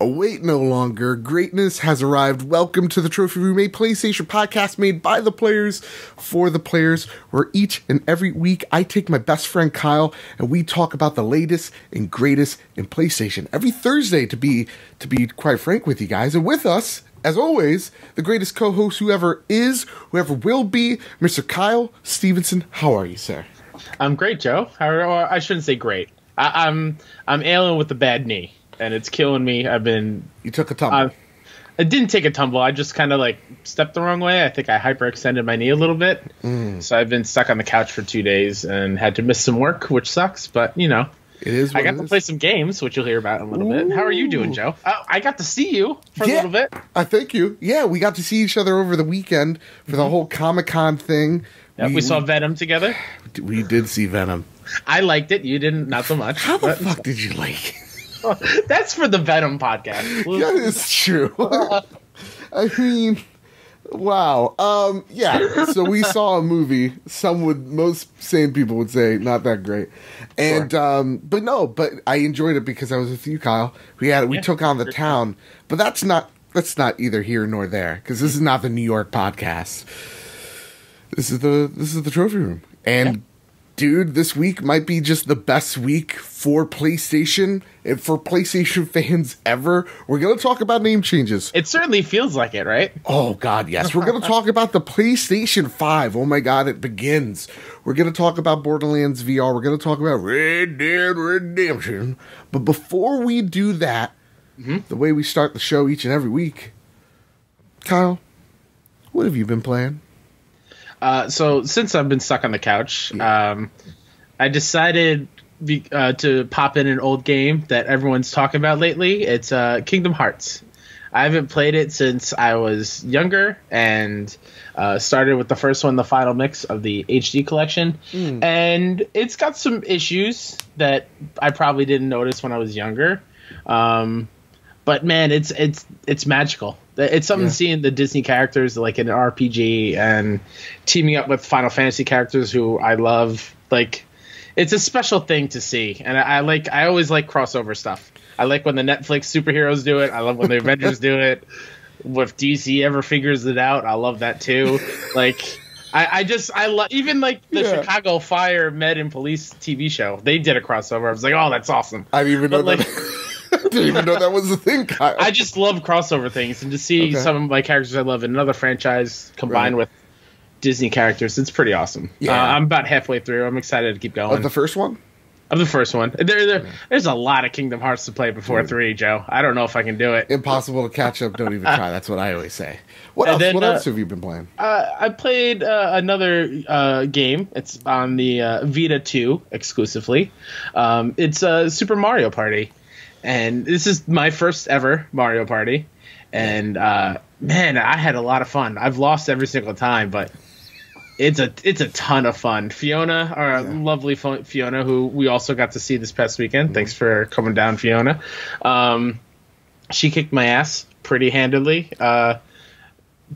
Wait no longer. Greatness has arrived. Welcome to the Trophy Room, a PlayStation podcast made by the players for the players, where each and every week I take my best friend Kyle and we talk about the latest and greatest in PlayStation. Every Thursday, to be quite frank with you guys. And with us, as always, the greatest co-host whoever is, whoever will be, Mr. Kyle Stevenson. How are you, sir? I'm great, Joe. I shouldn't say great. I'm ailing with a bad knee, and it's killing me. You took a tumble. I didn't take a tumble. I just kind of stepped the wrong way. I think I hyperextended my knee a little bit. So I've been stuck on the couch for 2 days and had to miss some work, which sucks. But, you know, it is I got to play some games, which you'll hear about in a little bit. How are you doing, Joe? I got to see you for a little bit. Thank you. Yeah, we got to see each other over the weekend for the whole Comic-Con thing. Yep, we saw Venom together. We did see Venom. I liked it. You didn't, not so much. How the fuck did you like it? That's for the Venom podcast. That is true. I mean, wow. Yeah, so we saw a movie. Most sane people would say not that great. And Sure. but I enjoyed it because I was with you, Kyle. We took on the town. But that's not either here nor there, because this is not the New York podcast. This is the Trophy Room. And dude, this week might be just the best week for PlayStation and for PlayStation fans ever. We're going to talk about name changes. It certainly feels like it, right? Oh, God, yes. We're going to talk about the PlayStation 5. Oh, my God, it begins. We're going to talk about Borderlands VR. We're going to talk about Red Dead Redemption. But before we do that, the way we start the show each and every week, Kyle, what have you been playing? So since I've been stuck on the couch, I decided to pop in an old game that everyone's talking about lately. It's Kingdom Hearts. I haven't played it since I was younger, and started with the first one, the final mix of the HD collection. And it's got some issues that I probably didn't notice when I was younger. But man, it's magical. It's something seeing the Disney characters like in an RPG and teaming up with Final Fantasy characters who I love. Like, it's a special thing to see, and I always like crossover stuff. I like when the Netflix superheroes do it. I love when the Avengers do it. If DC ever figures it out, I love that too. Like, I love even like the Chicago Fire Med and Police TV show. They did a crossover. I was like, oh, that's awesome. I didn't even know that. I didn't even know that was a thing, Kyle. I just love crossover things, and to see some of my characters I love in another franchise combined with Disney characters, it's pretty awesome. Yeah. I'm about halfway through. I'm excited to keep going. Of the first one? Of the first one. There's a lot of Kingdom Hearts to play before 3, Joe. I don't know if I can do it. Impossible to catch up. Don't even try. That's what I always say. What else have you been playing? I played another game. It's on the Vita 2 exclusively. It's Super Mario Party. And this is my first ever Mario Party. And, man, I had a lot of fun. I've lost every single time, but it's a ton of fun. Fiona, our lovely Fiona, who we also got to see this past weekend. Thanks for coming down, Fiona. She kicked my ass pretty handily.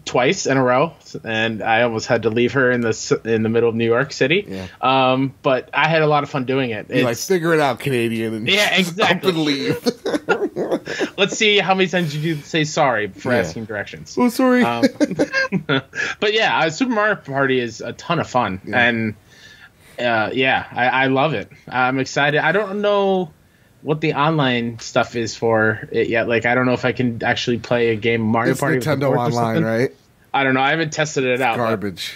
Twice in a row, and I almost had to leave her in the middle of New York City. Yeah. But I had a lot of fun doing it. It's figure it out, Canadian, and exactly. Up and leave. Let's see how many times you can say sorry for asking directions. Oh, sorry. But yeah, Super Mario Party is a ton of fun, and I love it. I'm excited. I don't know what the online stuff is for it yet. Like, I don't know if I can actually play a game Mario Party. It's Nintendo Online, right? I don't know. I haven't tested it out. Garbage.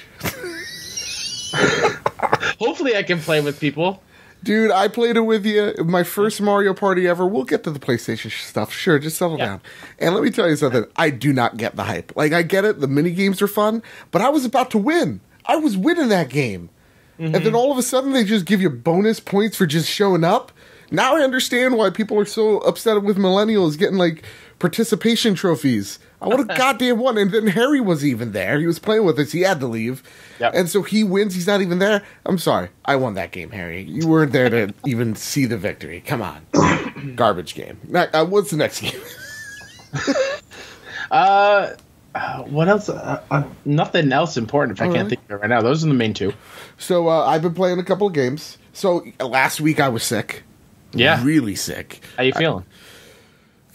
Hopefully I can play with people. Dude, I played it with you. My first Mario Party ever. We'll get to the PlayStation stuff. Sure, just settle down. And let me tell you something. I do not get the hype. Like, I get it. The mini games are fun. But I was about to win. I was winning that game. And then all of a sudden they just give you bonus points for just showing up. Now I understand why people are so upset with millennials getting, like, participation trophies. I would have goddamn won. And then Harry was even there. He was playing with us. He had to leave. Yep. And so he wins. He's not even there. I'm sorry. I won that game, Harry. You weren't there to even see the victory. Come on. Garbage game. What's the next game? What else? Nothing else important if I can't think of it right now. Those are the main two. So I've been playing a couple of games. So last week I was sick. Yeah. Really sick. How you feeling?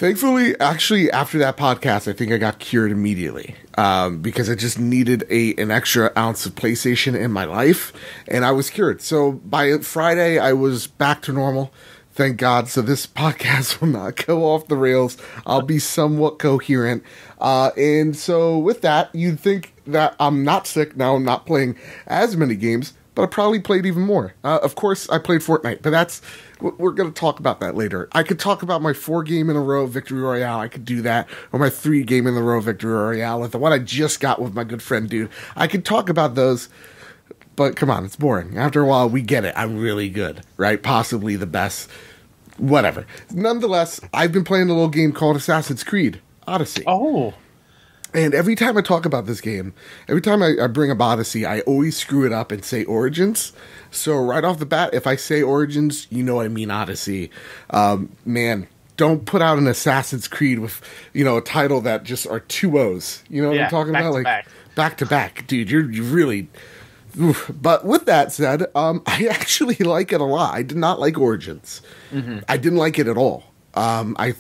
Thankfully, actually, after that podcast, I think I got cured immediately because I just needed an extra ounce of PlayStation in my life, and I was cured. So by Friday, I was back to normal. Thank God. So this podcast will not go off the rails. I'll be somewhat coherent. And so with that, you'd think that I'm not sick. Now I'm not playing as many games, but I probably played even more. Of course, I played Fortnite, but we're going to talk about that later. I could talk about my 4-game-in-a-row victory royale. I could do that. Or my 3-game-in-a-row victory royale with the one I just got with my good friend, dude. I could talk about those. But come on, it's boring. After a while, we get it. I'm really good, right? Possibly the best. Whatever. Nonetheless, I've been playing a little game called Assassin's Creed Odyssey. Oh. And every time I talk about this game, every time I bring up Odyssey, I always screw it up and say Origins. So right off the bat, if I say Origins, you know I mean Odyssey. Man, don't put out an Assassin's Creed with, a title that just are 2 O's. You know what I'm talking about? Like back to back. Dude, you really... Oof. But with that said, I actually like it a lot. I did not like Origins. Mm-hmm. I didn't like it at all. I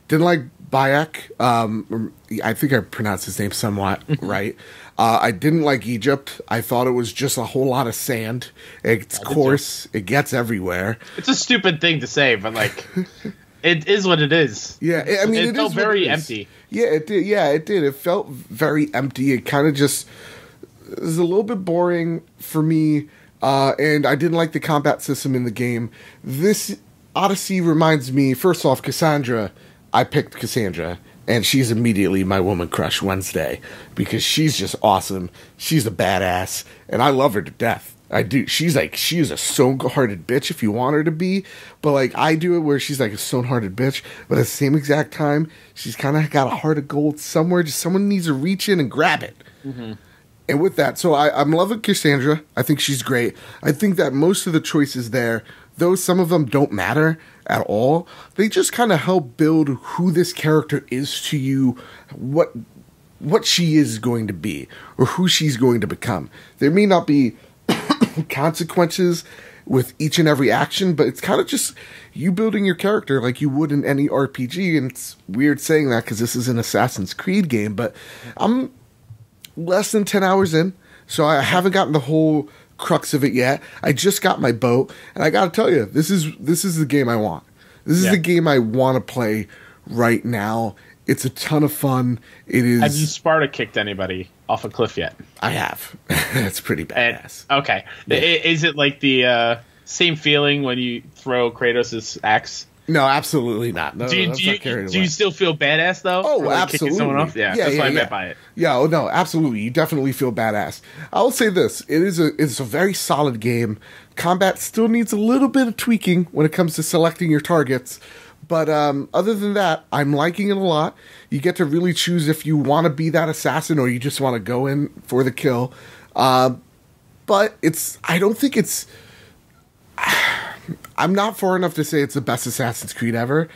didn't like Bayek. I think I pronounced his name somewhat right. I didn't like Egypt. I thought it was just a whole lot of sand. It's coarse. It gets everywhere. It's a stupid thing to say, but like... It is what it is. Yeah, I mean, it felt very empty. Yeah, it did. Yeah, it did. It felt very empty. It kind of just... It was a little bit boring for me, and I didn't like the combat system in the game. This Odyssey reminds me, first off, Cassandra. I picked Cassandra, and she's immediately my woman crush Wednesday, because she's just awesome. She's a badass, and I love her to death. I do. She's a stone-hearted bitch if you want her to be, but like I do it where she's like a stone-hearted bitch, but at the same exact time, she's kind of got a heart of gold somewhere. Just someone needs to reach in and grab it. Mm-hmm. And with that, so I'm loving Cassandra. I think she's great. I think that most of the choices there, though some of them don't matter at all, they just kind of help build who this character is to you, what she is going to be, or who she's going to become. There may not be consequences with each and every action, but it's kind of just you building your character like you would in any RPG. And it's weird saying that because this is an Assassin's Creed game, but I'm less than 10 hours in, so I haven't gotten the whole crux of it yet. I just got my boat, and I gotta tell you, this is the game I want. This is the game I want to play right now. It's a ton of fun. It is. Have you Sparta kicked anybody off a cliff yet? I have. That's pretty badass. Okay. Yeah. Is it like the same feeling when you throw Kratos' axe? No, absolutely not. No, do you still feel badass though? Oh, like absolutely. Kicking someone off? Yeah, that's what I meant by it. Yeah, oh no, absolutely. You definitely feel badass. I will say this: it's a very solid game. Combat still needs a little bit of tweaking when it comes to selecting your targets, but other than that, I'm liking it a lot. You get to really choose if you want to be that assassin or you just want to go in for the kill. But I don't think it's. I'm not far enough to say it's the best Assassin's Creed ever.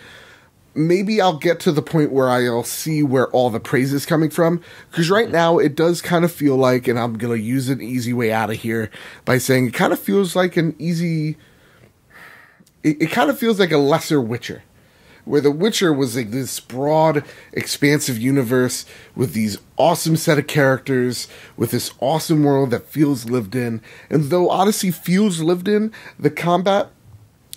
Maybe I'll get to the point where I'll see where all the praise is coming from. Because right now, it does kind of feel like, and I'm going to use an easy way out of here by saying it kind of feels like an easy... It kind of feels like a lesser Witcher. Where The Witcher was like this broad, expansive universe with these awesome set of characters, with this awesome world that feels lived in. And though Odyssey feels lived in, the combat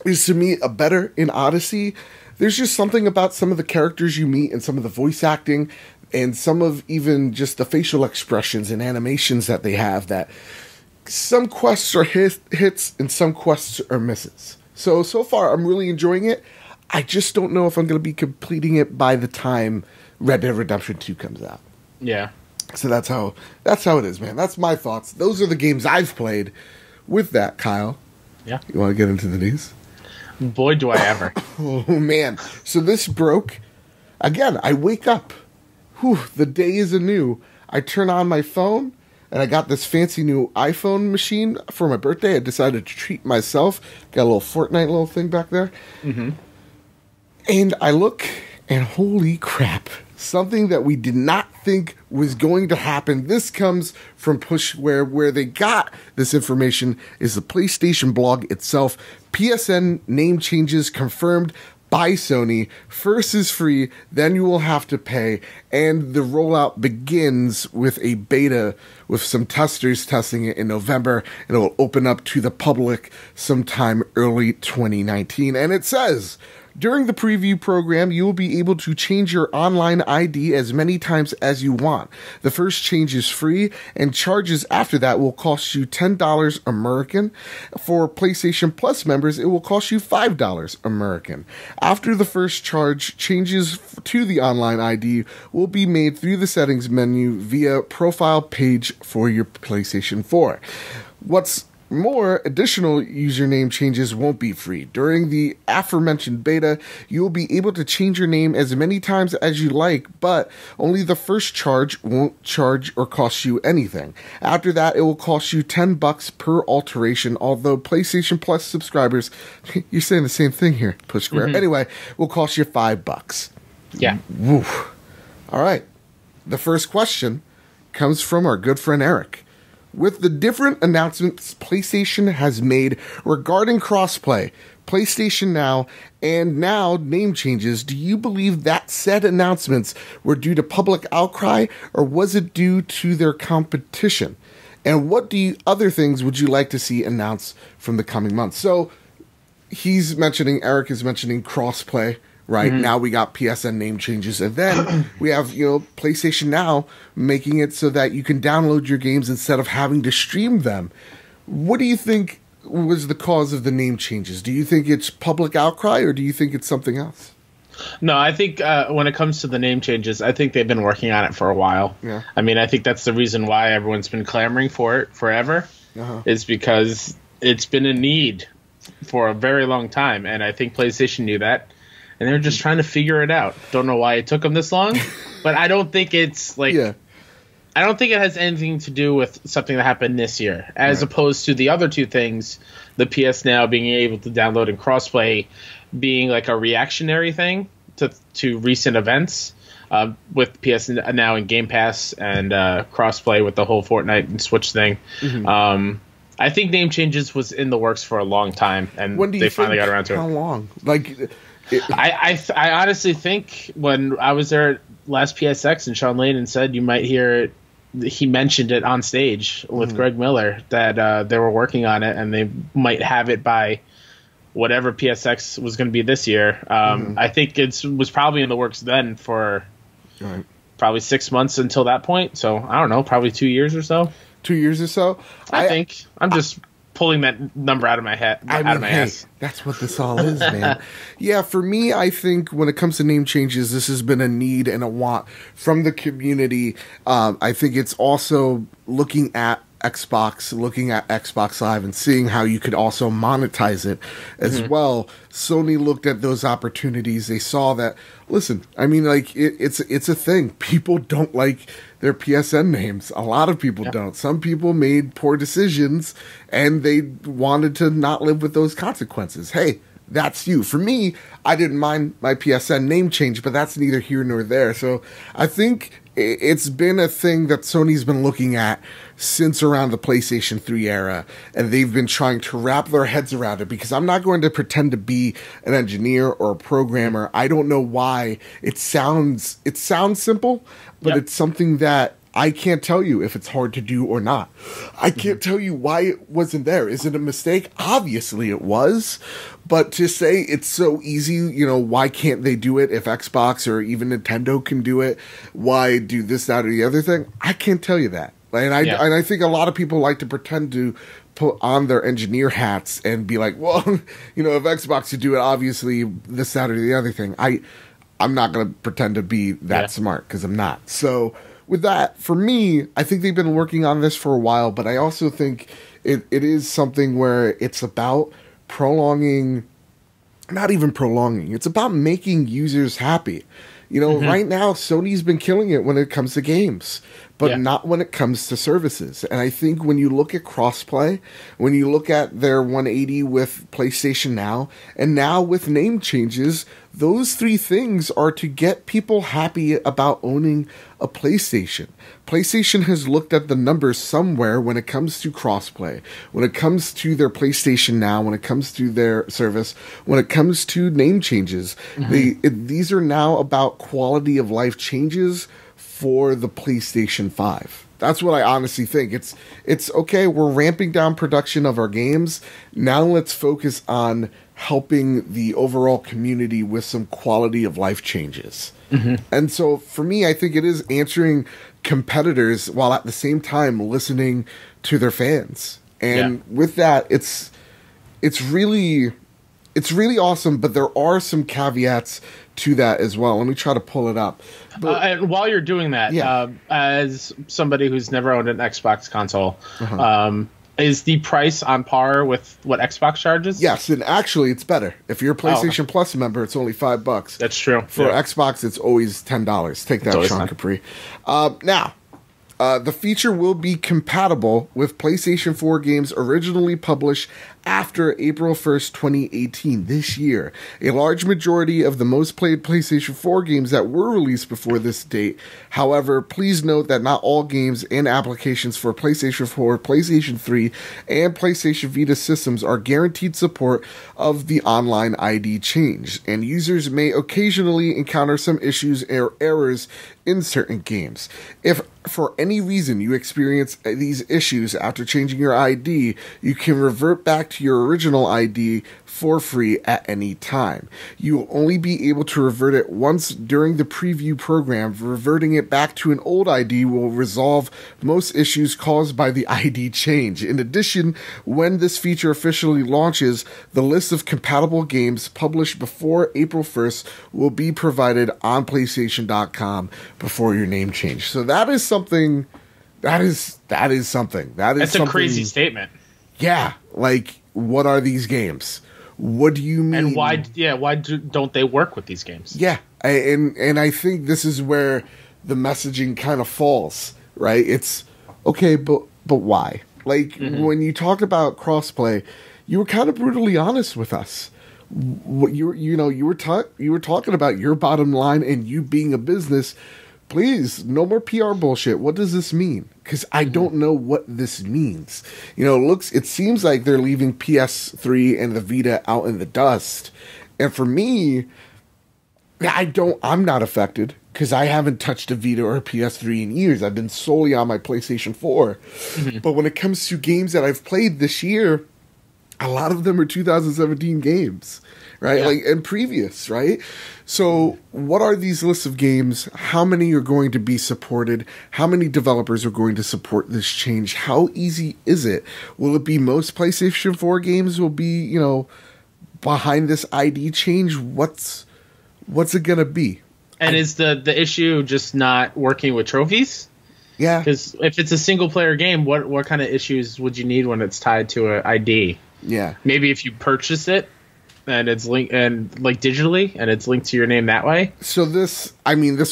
is to me a better in Odyssey. There's just something about some of the characters you meet and some of the voice acting and some of even just the facial expressions and animations that they have that some quests are hits and some quests are misses. So far I'm really enjoying it. I just don't know if I'm going to be completing it by the time Red Dead Redemption 2 comes out. Yeah. So that's how it is, man. That's my thoughts. Those are the games I've played. With that, Kyle. Yeah. You want to get into the news? Boy, do I ever. Oh, man. So this broke. Again, I wake up. Whew, the day is anew. I turn on my phone, and I got this fancy new iPhone machine for my birthday. I decided to treat myself. Got a little Fortnite little thing back there. Mm-hmm. And I look, and holy crap. Something that we did not think was going to happen. This comes from Pushware, where they got this information is the PlayStation blog itself. PSN name changes confirmed. by Sony. First is free, then you will have to pay, and the rollout begins with a beta with some testers testing it in November. It will open up to the public sometime early 2019. And it says, during the preview program, you will be able to change your online ID as many times as you want. The first change is free, and charges after that will cost you $10 American. For PlayStation Plus members, it will cost you $5 American. After the first charge, changes to the online ID will be made through the settings menu via profile page for your PlayStation 4. What's more, additional username changes won't be free. During the aforementioned beta, you will be able to change your name as many times as you like, but only the first charge won't charge or cost you anything. After that, it will cost you $10 per alteration, although PlayStation Plus subscribers, you're saying the same thing here, Push Square. Anyway, will cost you $5. Yeah. Woo. All right. The first question comes from our good friend Eric. With the different announcements PlayStation has made regarding crossplay, PlayStation Now, and now name changes, do you believe that said announcements were due to public outcry, or was it due to their competition? And what other things would you like to see announced from the coming months? So Eric is mentioning crossplay. Right now we got PSN name changes, and then we have PlayStation Now making it so that you can download your games instead of having to stream them. What do you think was the cause of the name changes? Do you think it's public outcry, or do you think it's something else? No, I think when it comes to the name changes, I think they've been working on it for a while. Yeah. I mean, I think that's the reason why everyone's been clamoring for it forever. Is because it's been a need for a very long time, and I think PlayStation knew that. And they're just trying to figure it out. Don't know why it took them this long, but I don't think it's like. Yeah. I don't think it has anything to do with something that happened this year, as opposed to the other two things, the PS Now being able to download and crossplay being like a reactionary thing to recent events, with PS Now and Game Pass and crossplay with the whole Fortnite and Switch thing. I think name changes was in the works for a long time, and they finally got around to it. How long? I honestly think when I was there at last PSX and Sean Layden said you might hear it, he mentioned it on stage with Greg Miller that they were working on it and they might have it by whatever PSX was going to be this year. I think it was probably in the works then for probably 6 months until that point. So I don't know, probably 2 years or so. 2 years or so? I think. I'm just pulling that number out of my head, out of my ass. That's what this all is, man. Yeah, for me, I think when it comes to name changes, this has been a need and a want from the community. I think it's also looking at Xbox Live and seeing how you could also monetize it as well. Sony looked at those opportunities. They saw that, listen, I mean, like, it's a thing. People don't like their PSN names. A lot of people don't. Some people made poor decisions and they wanted to not live with those consequences. Hey, that's you. For me, I didn't mind my PSN name change, but that's neither here nor there. So I think it's been a thing that Sony's been looking at since around the PlayStation 3 era, and they've been trying to wrap their heads around it, because I'm not going to pretend to be an engineer or a programmer. I don't know why. It sounds simple, but it's something that I can't tell you if it's hard to do or not. I can't tell you why it wasn't there. Is it a mistake? Obviously it was. But to say it's so easy, why can't they do it if Xbox or even Nintendo can do it? Why do this, that, or the other thing? I can't tell you that. And I think a lot of people like to pretend to put on their engineer hats and be like, well, if Xbox could do it, obviously this, that, or the other thing. I'm not going to pretend to be that smart, because I'm not. So with that, for me, I think they've been working on this for a while, but I also think it is something where it's about not even prolonging. It's about making users happy. Right now, Sony's been killing it when it comes to games. but not when it comes to services. And I think when you look at crossplay, when you look at their 180 with PlayStation Now, and now with name changes, those three things are to get people happy about owning a PlayStation. PlayStation has looked at the numbers somewhere when it comes to crossplay, when it comes to their PlayStation Now, when it comes to their service, when it comes to name changes. These are now about quality of life changes for the PlayStation 5. That's what I honestly think. It's okay, we're ramping down production of our games. Now let's focus on helping the overall community with some quality of life changes. And so for me, I think it is answering competitors while at the same time listening to their fans. And with that, it's really awesome, but there are some caveats to that as well. Let me try to pull it up. And while you're doing that, as somebody who's never owned an Xbox console, is the price on par with what Xbox charges? Yes, and actually it's better. If you're a PlayStation Plus member, it's only $5. That's true. For Xbox, it's always $10. Take that, Sean Capri. Now, the feature will be compatible with PlayStation 4 games originally published after April 1st, 2018, this year. A large majority of the most played PlayStation 4 games that were released before this date. However, please note that not all games and applications for PlayStation 4, PlayStation 3, and PlayStation Vita systems are guaranteed support of the online ID change, and users may occasionally encounter some issues or errors in certain games. If for any reason you experience these issues after changing your ID, you can revert back to your original ID for free at any time. You will only be able to revert it once during the preview program. Reverting it back to an old ID will resolve most issues caused by the ID change. In addition, when this feature officially launches, the list of compatible games published before April 1st will be provided on PlayStation.com before your name change. So that is something. That's a crazy statement. Yeah, like, what are these games? What do you mean? And why don't they work with these games? Yeah, and I think this is where the messaging kind of falls, right? It's okay, but why? Like, when you talk about crossplay, you were kind of brutally honest with us. What you were talking about your bottom line and you being a business. Please, no more PR bullshit. What does this mean? Because I don't know what this means. It seems like they're leaving PS3 and the Vita out in the dust. And for me, I'm not affected because I haven't touched a Vita or a PS3 in years. I've been solely on my PlayStation 4. But when it comes to games that I've played this year, a lot of them are 2017 games, right? Yeah. Like, and previous, right? So what are these lists of games? How many are going to be supported? How many developers are going to support this change? How easy is it? Will it be most PlayStation 4 games will be, behind this ID change? What's it going to be? And is the issue just not working with trophies? Yeah. Because if it's a single player game, what kind of issues would you need when it's tied to an ID? Yeah. Maybe if you purchase it and it's linked and like digitally and it's linked to your name that way. So this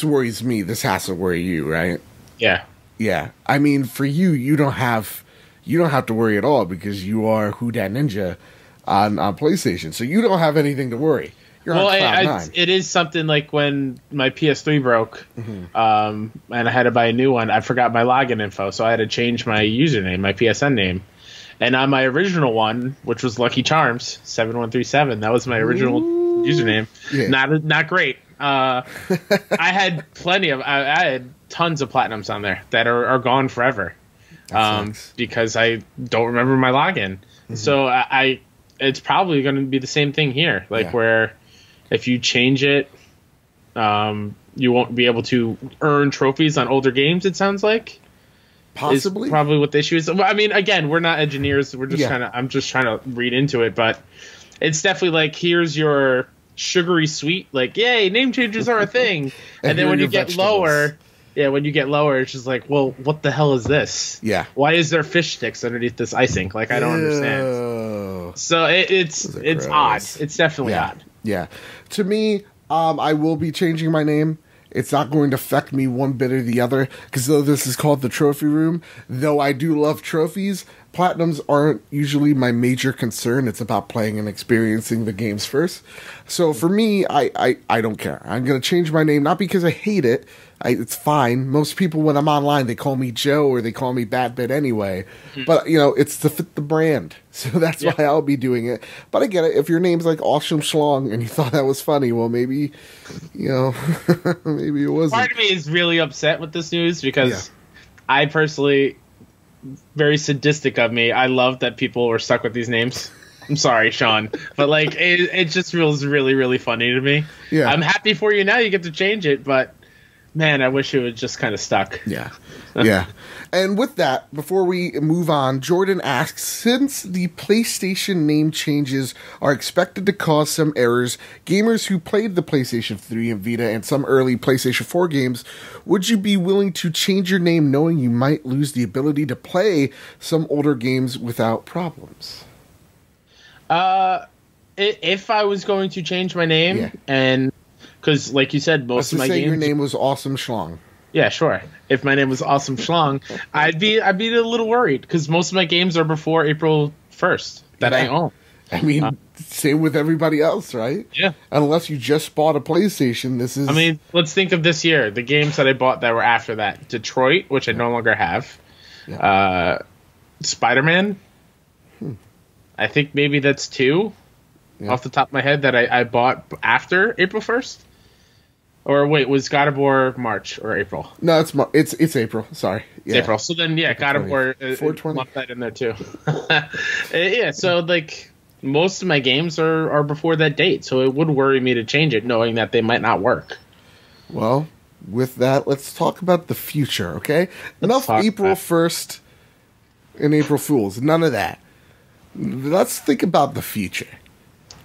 worries me. This has to worry you, right? Yeah. Yeah. I mean, for you don't have to worry at all because you are Who Dat Ninja on PlayStation. So you don't have anything to worry. You're on cloud nine. It is something like when my PS3 broke, and I had to buy a new one. I forgot my login info, so I had to change my username, my PSN name. And on my original one, which was Lucky Charms 7137, that was my original username. Yeah. Not great. I had I had tons of platinums on there that are gone forever, because I don't remember my login. So it's probably going to be the same thing here, where if you change it, you won't be able to earn trophies on older games. It sounds like. Possibly. Is probably what the issue is. I mean, again, we're not engineers. We're just I'm just trying to read into it, but it's definitely like, here's your sugary sweet, like, yay, name changes are a thing. And then when you get lower, it's just like, well, what the hell is this? Yeah. Why is there fish sticks underneath this icing? Like, I don't understand. So it's odd. It's definitely odd. Yeah. To me, I will be changing my name. It's not going to affect me one bit or the other, because though this is called the trophy room, though I do love trophies, platinums aren't usually my major concern. It's about playing and experiencing the games first. So for me, I don't care. I'm going to change my name, not because I hate it. It's fine. Most people, when I'm online, they call me Joe or they call me Bad Bit anyway. But, it's to fit the brand. So that's why I'll be doing it. But I get it. If your name's like Awesome Schlong and you thought that was funny, well, maybe, maybe it wasn't. Part of me is really upset with this news because I personally, very sadistic of me, I love that people were stuck with these names. I'm sorry, Sean, but it just feels really, really funny to me. Yeah. I'm happy for you now. You get to change it, but man, I wish it was just kind of stuck. Yeah. Yeah. And with that, before we move on, Jordan asks, since the PlayStation name changes are expected to cause some errors, gamers who played the PlayStation 3 and Vita and some early PlayStation 4 games, would you be willing to change your name knowing you might lose the ability to play some older games without problems? If I was going to change my name, and because like you said, most of my games, your name was Awesome Schlong. Yeah, sure. If my name was Awesome Schlong, I'd be a little worried because most of my games are before April 1st that I own. I mean, same with everybody else, right? Yeah. Unless you just bought a PlayStation, this is... I mean, let's think of this year. The games that I bought that were after that. Detroit, which I no longer have. Yeah. Spider-Man. I think maybe that's 2 off the top of my head that I bought after April 1st. Or wait, was God of War March or April? No, it's April. Sorry, it's April. So then, God of War, lump that in there too. So most of my games are before that date, so it would worry me to change it, knowing that they might not work. Well, with that, let's talk about the future, okay? Enough April 1st and April Fools. None of that. Let's think about the future.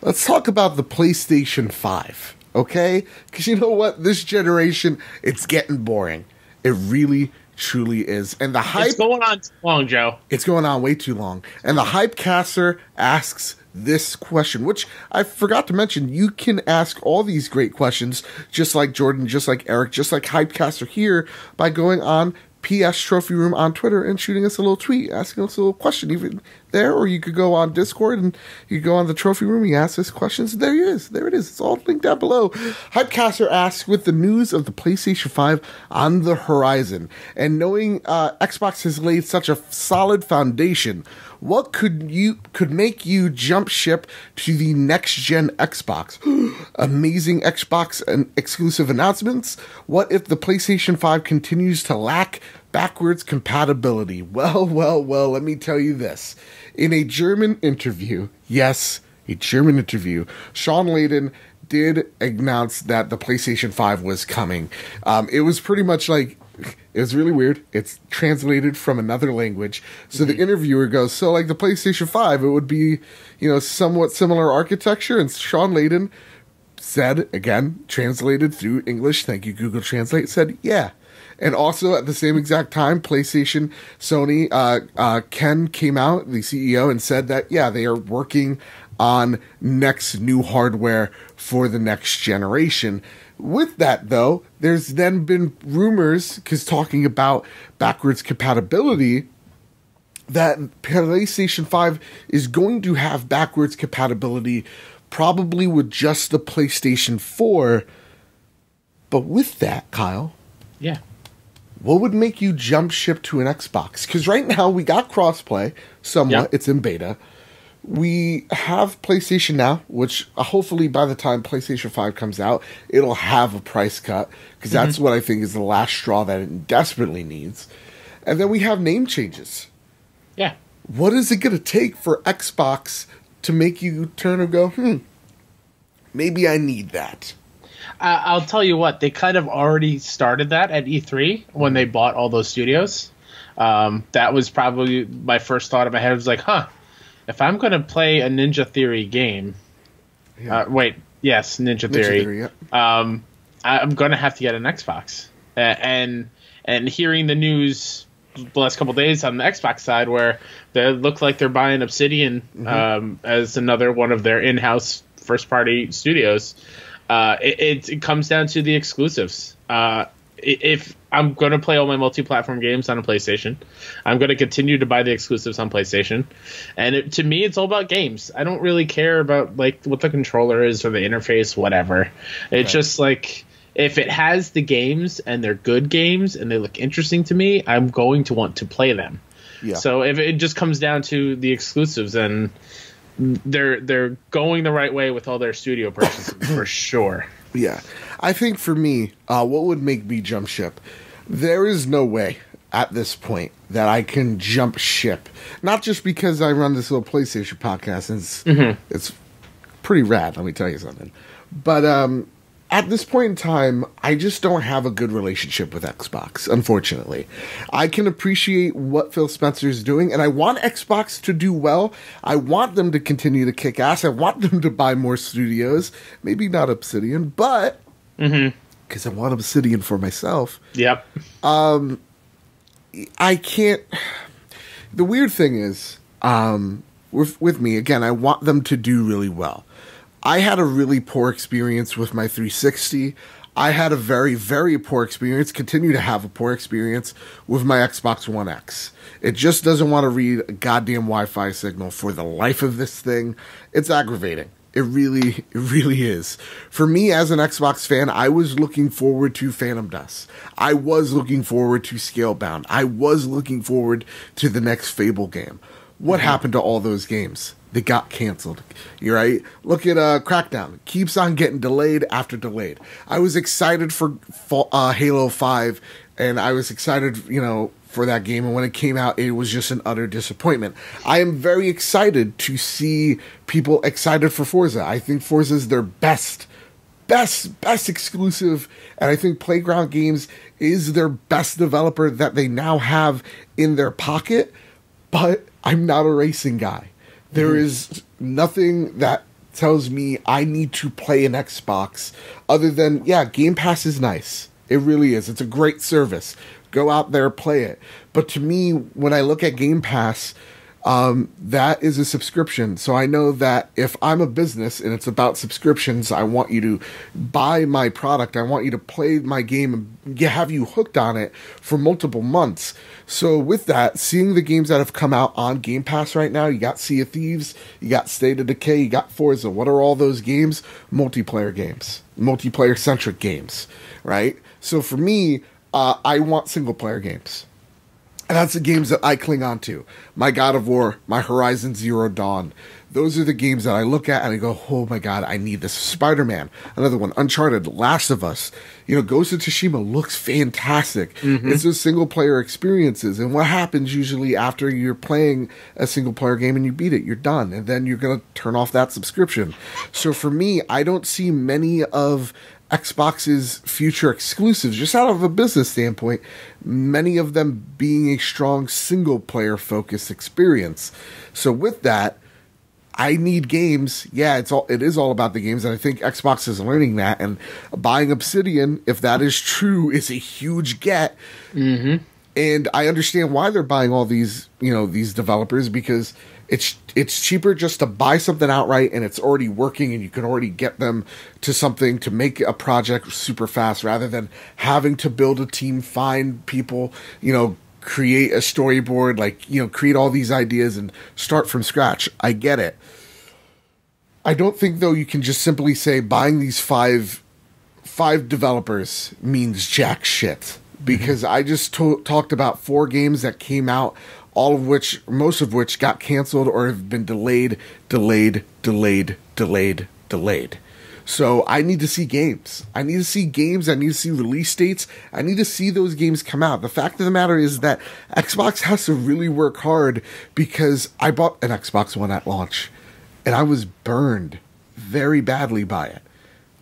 Let's talk about the PlayStation 5. Okay? Because you know what? This generation, it's getting boring. It really, truly is. And the hype... It's going on too long, Joe. It's going on way too long. And the Hypecaster asks this question, which I forgot to mention. You can ask all these great questions, just like Jordan, just like Eric, just like Hypecaster here, by going on PS Trophy Room on Twitter and shooting us a little tweet, asking us a little question even there, or you could go on Discord and you go on the Trophy Room, you ask us questions, there it is, it's all linked down below. Hypecaster asks, with the news of the PlayStation 5 on the horizon, and knowing Xbox has laid such a solid foundation, what could make you jump ship to the next-gen Xbox? Amazing Xbox and exclusive announcements? What if the PlayStation 5 continues to lack backwards compatibility? Well, let me tell you this. In a German interview, yes, a German interview, Sean Layden did announce that the PlayStation 5 was coming. It was pretty much like... It was really weird. It's translated from another language. So the interviewer goes, so like the PlayStation 5, it would be, somewhat similar architecture. And Sean Layden said, again, translated through English, thank you Google Translate, said, yeah. And also at the same exact time, PlayStation, Sony, Ken came out, the CEO, and said that, yeah, they are working on next new hardware for the next generation. With that, though, there's then been rumors, because talking about backwards compatibility, that PlayStation 5 is going to have backwards compatibility probably with just the PlayStation 4. But with that, Kyle, what would make you jump ship to an Xbox? Because right now we got crossplay, somewhat. It's in beta. We have PlayStation Now, which hopefully by the time PlayStation 5 comes out, it'll have a price cut, because that's what I think is the last straw that it desperately needs. And then we have name changes. Yeah. What is it going to take for Xbox to make you turn and go, maybe I need that? I'll tell you what, they kind of already started that at E3 when they bought all those studios. That was probably my first thought in my head. I was like, if I'm going to play a Ninja Theory game, Ninja Theory, I'm going to have to get an Xbox. And hearing the news the last couple of days on the Xbox side, where they look like they're buying Obsidian as another one of their in-house first-party studios, It comes down to the exclusives. If I'm going to play all my multi-platform games on a PlayStation, I'm going to continue to buy the exclusives on PlayStation. And to me, it's all about games. I don't really care about like what the controller is or the interface, whatever. It's just like, if it has the games and they're good games and they look interesting to me, I'm going to want to play them. Yeah. So if it just comes down to the exclusives, and they're going the right way with all their studio purchases for sure. Yeah. I think for me, what would make me jump ship? There is no way at this point that I can jump ship. Not just because I run this little PlayStation podcast, and it's pretty rad, let me tell you something. But at this point in time, I just don't have a good relationship with Xbox, unfortunately. I can appreciate what Phil Spencer is doing, and I want Xbox to do well. I want them to continue to kick ass. I want them to buy more studios. Maybe not Obsidian, but because I want Obsidian for myself. Yep. I can't... The weird thing is, with me, again, I want them to do really well. I had a really poor experience with my 360. I had a very, very poor experience, continue to have a poor experience with my Xbox One X. It just doesn't want to read a goddamn Wi-Fi signal for the life of this thing. It's aggravating. It really is. For me, as an Xbox fan, I was looking forward to Phantom Dust. I was looking forward to Scalebound. I was looking forward to the next Fable game. What happened to all those games? They got canceled. You're right. Look at Crackdown. It keeps on getting delayed after delayed. I was excited for Halo 5, and I was excited, for that game. And when it came out, it was just an utter disappointment. I am very excited to see people excited for Forza. I think Forza is their best exclusive, and I think Playground Games is their best developer that they now have in their pocket. But I'm not a racing guy. There is nothing that tells me I need to play an Xbox other than, Game Pass is nice. It really is. It's a great service. Go out there, play it. But to me, when I look at Game Pass, that is a subscription. So I know that if I'm a business and it's about subscriptions, I want you to buy my product. I want you to play my game and have you hooked on it for multiple months. So with that, seeing the games that have come out on Game Pass right now, you got Sea of Thieves, you got State of Decay, you got Forza. What are all those games? Multiplayer games. Multiplayer-centric games, right? So for me, I want single-player games. And that's the games that I cling on to. My God of War, my Horizon Zero Dawn. Those are the games that I look at and I go, oh my God, I need this. Spider-Man, another one. Uncharted, Last of Us. Ghost of Tsushima looks fantastic. It's those single-player experiences. And what happens usually after you're playing a single-player game and you beat it? You're done. And then you're going to turn off that subscription. So for me, I don't see many of Xbox's future exclusives, just out of a business standpoint, many of them being a strong single-player focused experience. So with that, I need games. Yeah, it is all about the games, and I think Xbox is learning that. And buying Obsidian, if that is true, is a huge get. And I understand why they're buying all these, these developers, because it's cheaper just to buy something outright and it's already working and you can already get them to something to make a project super fast rather than having to build a team, find people, create a storyboard, create all these ideas and start from scratch. I get it. I don't think, though, you can just simply say buying these five developers means jack shit, because I just talked about 4 games that came out, most of which got canceled or have been delayed. So I need to see games. I need to see release dates. I need to see those games come out. The fact of the matter is that Xbox has to really work hard, because I bought an Xbox One at launch and I was burned very badly by it.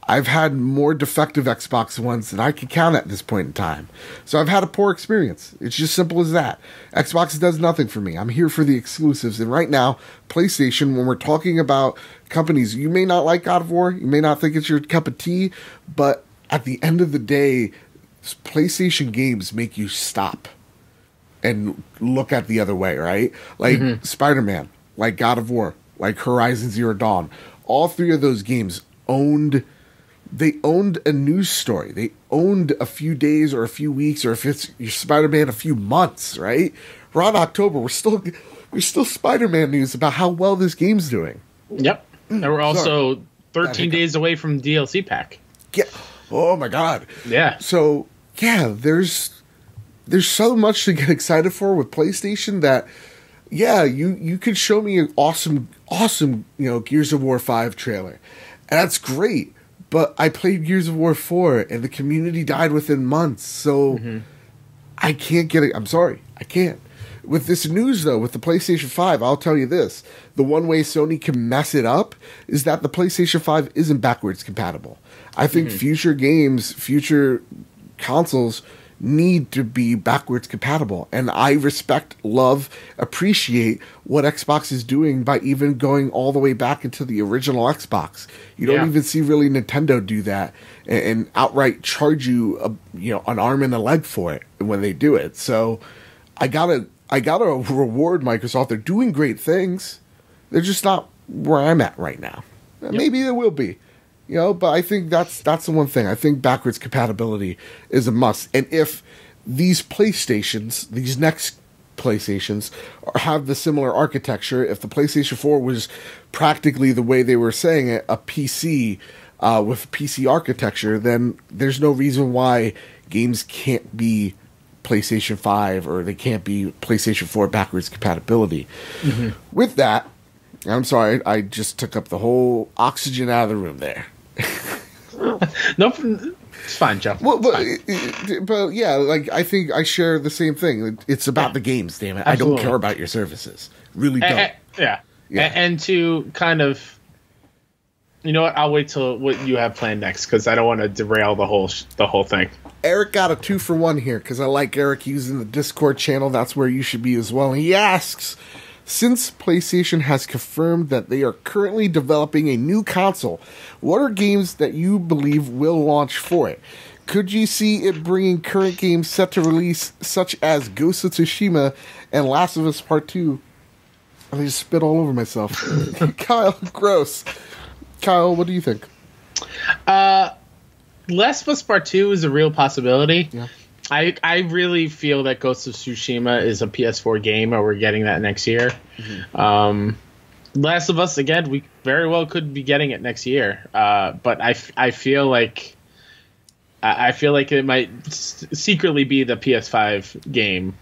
I've had more defective Xbox Ones than I can count at this point in time. So I've had a poor experience. It's just simple as that. Xbox does nothing for me. I'm here for the exclusives. And right now, PlayStation, when we're talking about companies, you may not like God of War. You may not think it's your cup of tea. But at the end of the day, PlayStation games make you stop and look at the other way, right? Like Spider-Man, like God of War, like Horizon Zero Dawn. All 3 of those games owned they owned a news story. They owned a few days or a few weeks, or if it's your Spider-Man, a few months, right? Around October, we're still Spider-Man news about how well this game's doing. Yep. And we're also 13 days away from DLC pack. Yeah. Oh my God. Yeah. So yeah, there's so much to get excited for with PlayStation that, yeah, you could show me an awesome, Gears of War 5 trailer. And that's great. But I played Gears of War 4 and the community died within months. So I can't get it. I'm sorry. I can't. With this news, though, with the PlayStation 5, I'll tell you this. The one way Sony can mess it up is that the PlayStation 5 isn't backwards compatible. I think future games, future consoles need to be backwards compatible. And I respect, love, appreciate what Xbox is doing by even going all the way back into the original Xbox. You don't even see really Nintendo do that and outright charge you an arm and a leg for it when they do it. So I gotta reward Microsoft. They're doing great things. They're just not where I'm at right now. Maybe they will be. But I think that's the one thing. I think backwards compatibility is a must. And if these next PlayStations, have the similar architecture, if the PlayStation 4 was practically the way they were saying it, a PC with PC architecture, then there's no reason why games can't be PlayStation 5 or they can't be PlayStation 4 backwards compatibility. With that, I'm sorry, I just took up the whole oxygen out of the room there. Nope, it's fine, Joe. Well, but yeah, like I think I share the same thing. It's about the games, damn it. Absolutely. I don't care about your services. Really don't. Yeah. And to kind of, you know what? I'll wait till what you have planned next because I don't want to derail the whole thing. Eric got a 2-for-1 here because I like Eric using the Discord channel. That's where you should be as well. And he asks, since PlayStation has confirmed that they are currently developing a new console, what are games that you believe will launch for it? Could you see it bringing current games set to release, such as Ghost of Tsushima and Last of Us Part 2? I just spit all over myself. Kyle, gross. Kyle, what do you think? Last of Us Part 2 is a real possibility. Yeah. I really feel that Ghost of Tsushima is a PS4 game, or we're getting that next year. Last of Us, again, we very well could be getting it next year. But I feel like it might secretly be the PS5 game.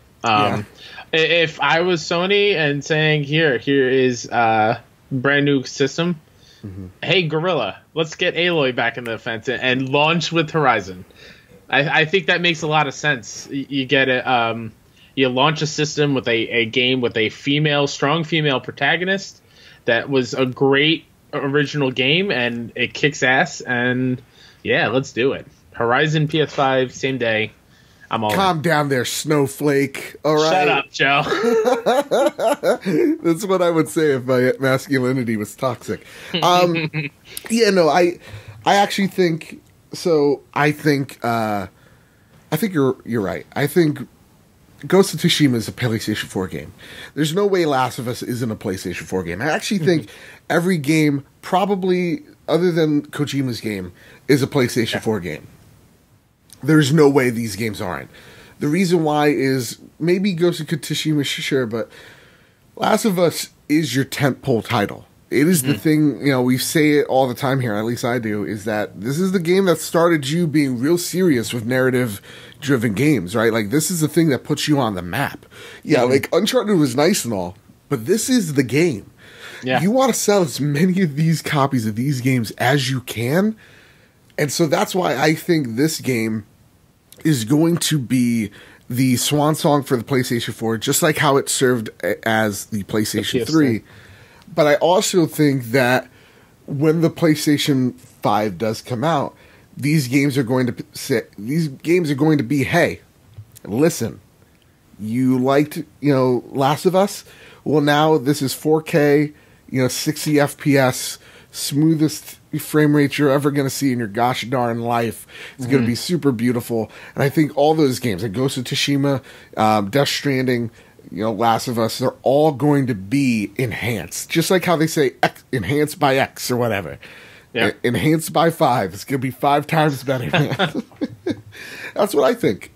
If I was Sony and saying here is a brand new system, hey Guerrilla, let's get Aloy back in the offense and launch with Horizon. I think that makes a lot of sense. You get it. You launch a system with a game with a strong female protagonist that was a great original game, and it kicks ass. And yeah, let's do it. Horizon PS5, same day. I'm all Calm down there, Snowflake. All right. Shut up, Joe. That's what I would say if my masculinity was toxic. Yeah, no, I actually think. So I think you're right. I think Ghost of Tsushima is a PlayStation 4 game. There's no way Last of Us isn't a PlayStation 4 game. I actually think every game, probably other than Kojima's game, is a PlayStation 4 game. There's no way these games aren't. The reason why is maybe Ghost of Tsushima, sure, but Last of Us is your tentpole title. It is the thing, we say it all the time here, at least I do, is that this is the game that started you being real serious with narrative-driven games, right? Like, this is the thing that puts you on the map. Yeah, like, Uncharted was nice and all, but this is the game. Yeah. You want to sell as many of these copies of these games as you can, and so that's why I think this game is going to be the swan song for the PlayStation 4, just like how it served as the PlayStation 3. But I also think that when the PlayStation 5 does come out, these games are going to be, hey, listen, you liked, Last of Us? Well, now this is 4K, 60 FPS, smoothest frame rate you're ever going to see in your gosh darn life. It's going to be super beautiful. And I think all those games, like Ghost of Tsushima, Death Stranding, Last of Us, they're all going to be enhanced. Just like how they say enhanced by X or whatever. Yeah. Enhanced by 5. It's going to be 5 times better. That's what I think.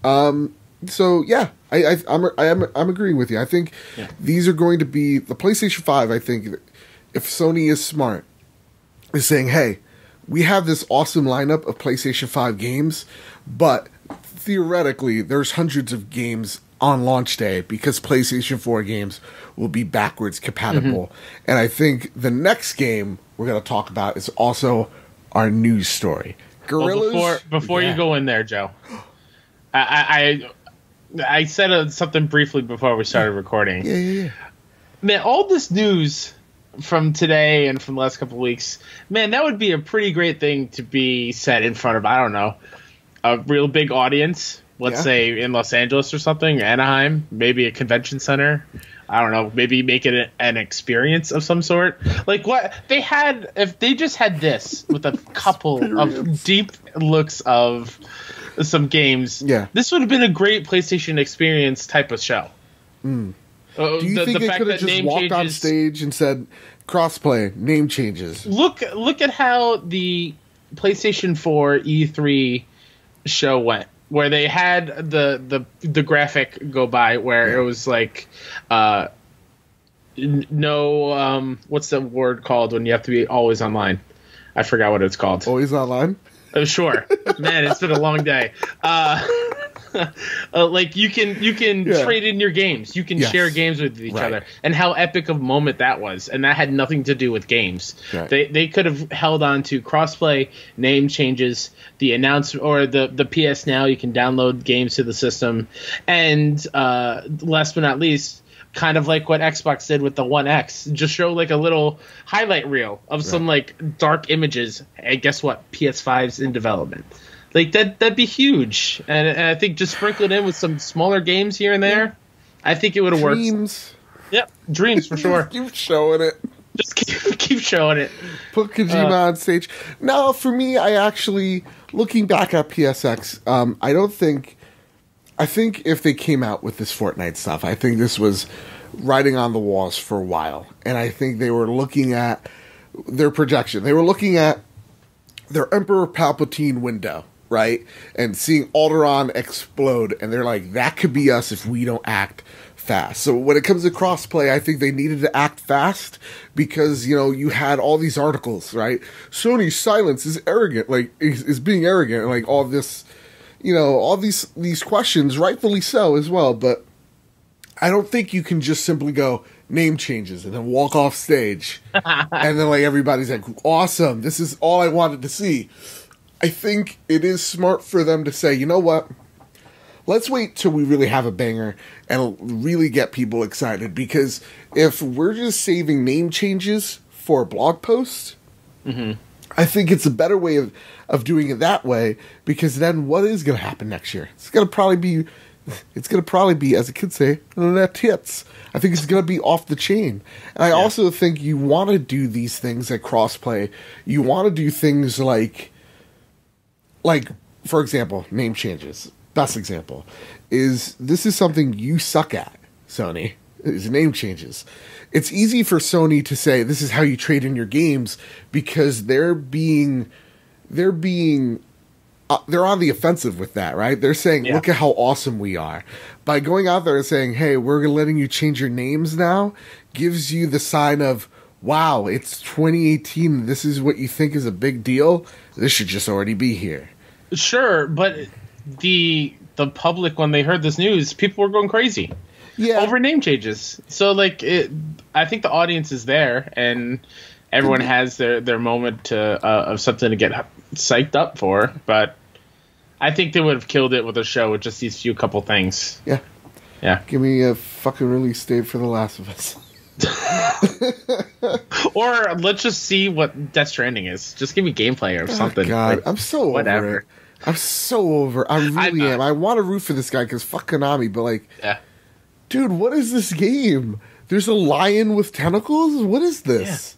So yeah, I'm agreeing with you. I think these are going to be the PlayStation 5. I think if Sony is smart, is saying, hey, we have this awesome lineup of PlayStation 5 games, but theoretically, there's hundreds of games on launch day because PlayStation 4 games will be backwards compatible. And I think the next game we're going to talk about is also our news story. Guerrillas. Well, before you go in there, Joe, I said something briefly before we started recording. Yeah. Man, all this news from today and from the last couple of weeks, man, that would be a pretty great thing to be set in front of, I don't know, a real big audience. Let's say in Los Angeles or something, Anaheim, maybe a convention center. I don't know, maybe make it an experience of some sort. Like what they had, if they just had this with a couple of deep looks of some games, this would have been a great PlayStation experience type of show. Do you think they could have just walked on stage and said, crossplay, name changes? Look at how the PlayStation 4 E3 show went, where they had the graphic go by where it was like no what's the word called when you have to be always online? I forgot what it's called. Always online? Oh, sure. Man, it's been a long day. Like you can trade in your games. You can share games with each other. And how epic of a moment that was. And that had nothing to do with games. Right. They could have held on to crossplay, name changes, the announcement, or the PS Now, you can download games to the system. And last but not least, kind of like what Xbox did with the One X, just show like a little highlight reel of some like dark images. And guess what? PS5's in development. Like that'd be huge. And I think just sprinkle it in with some smaller games here and there, I think it would have worked. Dreams. Yep, dreams for sure. Keep showing it. Just keep showing it. Put Kojima on stage. No, for me, I actually, looking back at PSX, I think if they came out with this Fortnite stuff, I think this was writing on the walls for a while. And I think they were looking at their projection. They were looking at their Emperor Palpatine window, right? And seeing Alderaan explode. And they're like, that could be us if we don't act fast. So when it comes to crossplay, I think they needed to act fast because, you know, you had all these articles, right? Sony's silence is arrogant, like, is being arrogant, and like all this, you know, all these questions, rightfully so as well, but I don't think you can just simply go name changes and then walk off stage and then like everybody's like, awesome, this is all I wanted to see. I think it is smart for them to say, you know what, let's wait till we really have a banger and really get people excited, because if we're just saving name changes for a blog post, I think it's a better way of doing it that way, because then what is going to happen next year? It's going to probably be, as the kids say, tits. I think it's going to be off the chain. And I also think you want to do these things like crossplay. You want to do things like, for example, name changes. Best example is, this is something you suck at, Sony, is name changes. It's easy for Sony to say this is how you trade in your games because they're on the offensive with that, right? They're saying, look at how awesome we are. By going out there and saying, hey, we're letting you change your names now, gives you the sign of, wow, it's 2018. This is what you think is a big deal. This should just already be here. Sure, but the public, when they heard this news, people were going crazy over name changes. So like I think the audience is there and everyone has their moment of something to get psyched up for, but I think they would have killed it with a show with just these few couple things. Yeah, give me a fucking release date for The Last of Us. Or let's just see what Death Stranding is. Just give me gameplay or something. God, like, I'm so whatever. over it. I'm so over. I really am. I want to root for this guy because fuck Konami, but like, dude, what is this game? There's a lion with tentacles? What is this?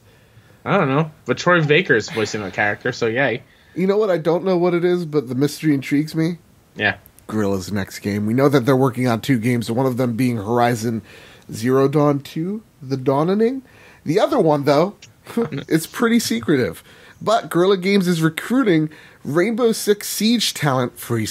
I don't know. But Troy Baker's voicing the character, so yay. You know what? I don't know what it is, but the mystery intrigues me. Yeah. Guerrilla's next game. We know that they're working on 2 games, one of them being Horizon Zero Dawn 2, The Dawning. The other one, though, it's pretty secretive. But Guerrilla Games is recruiting Rainbow Six Siege talent for a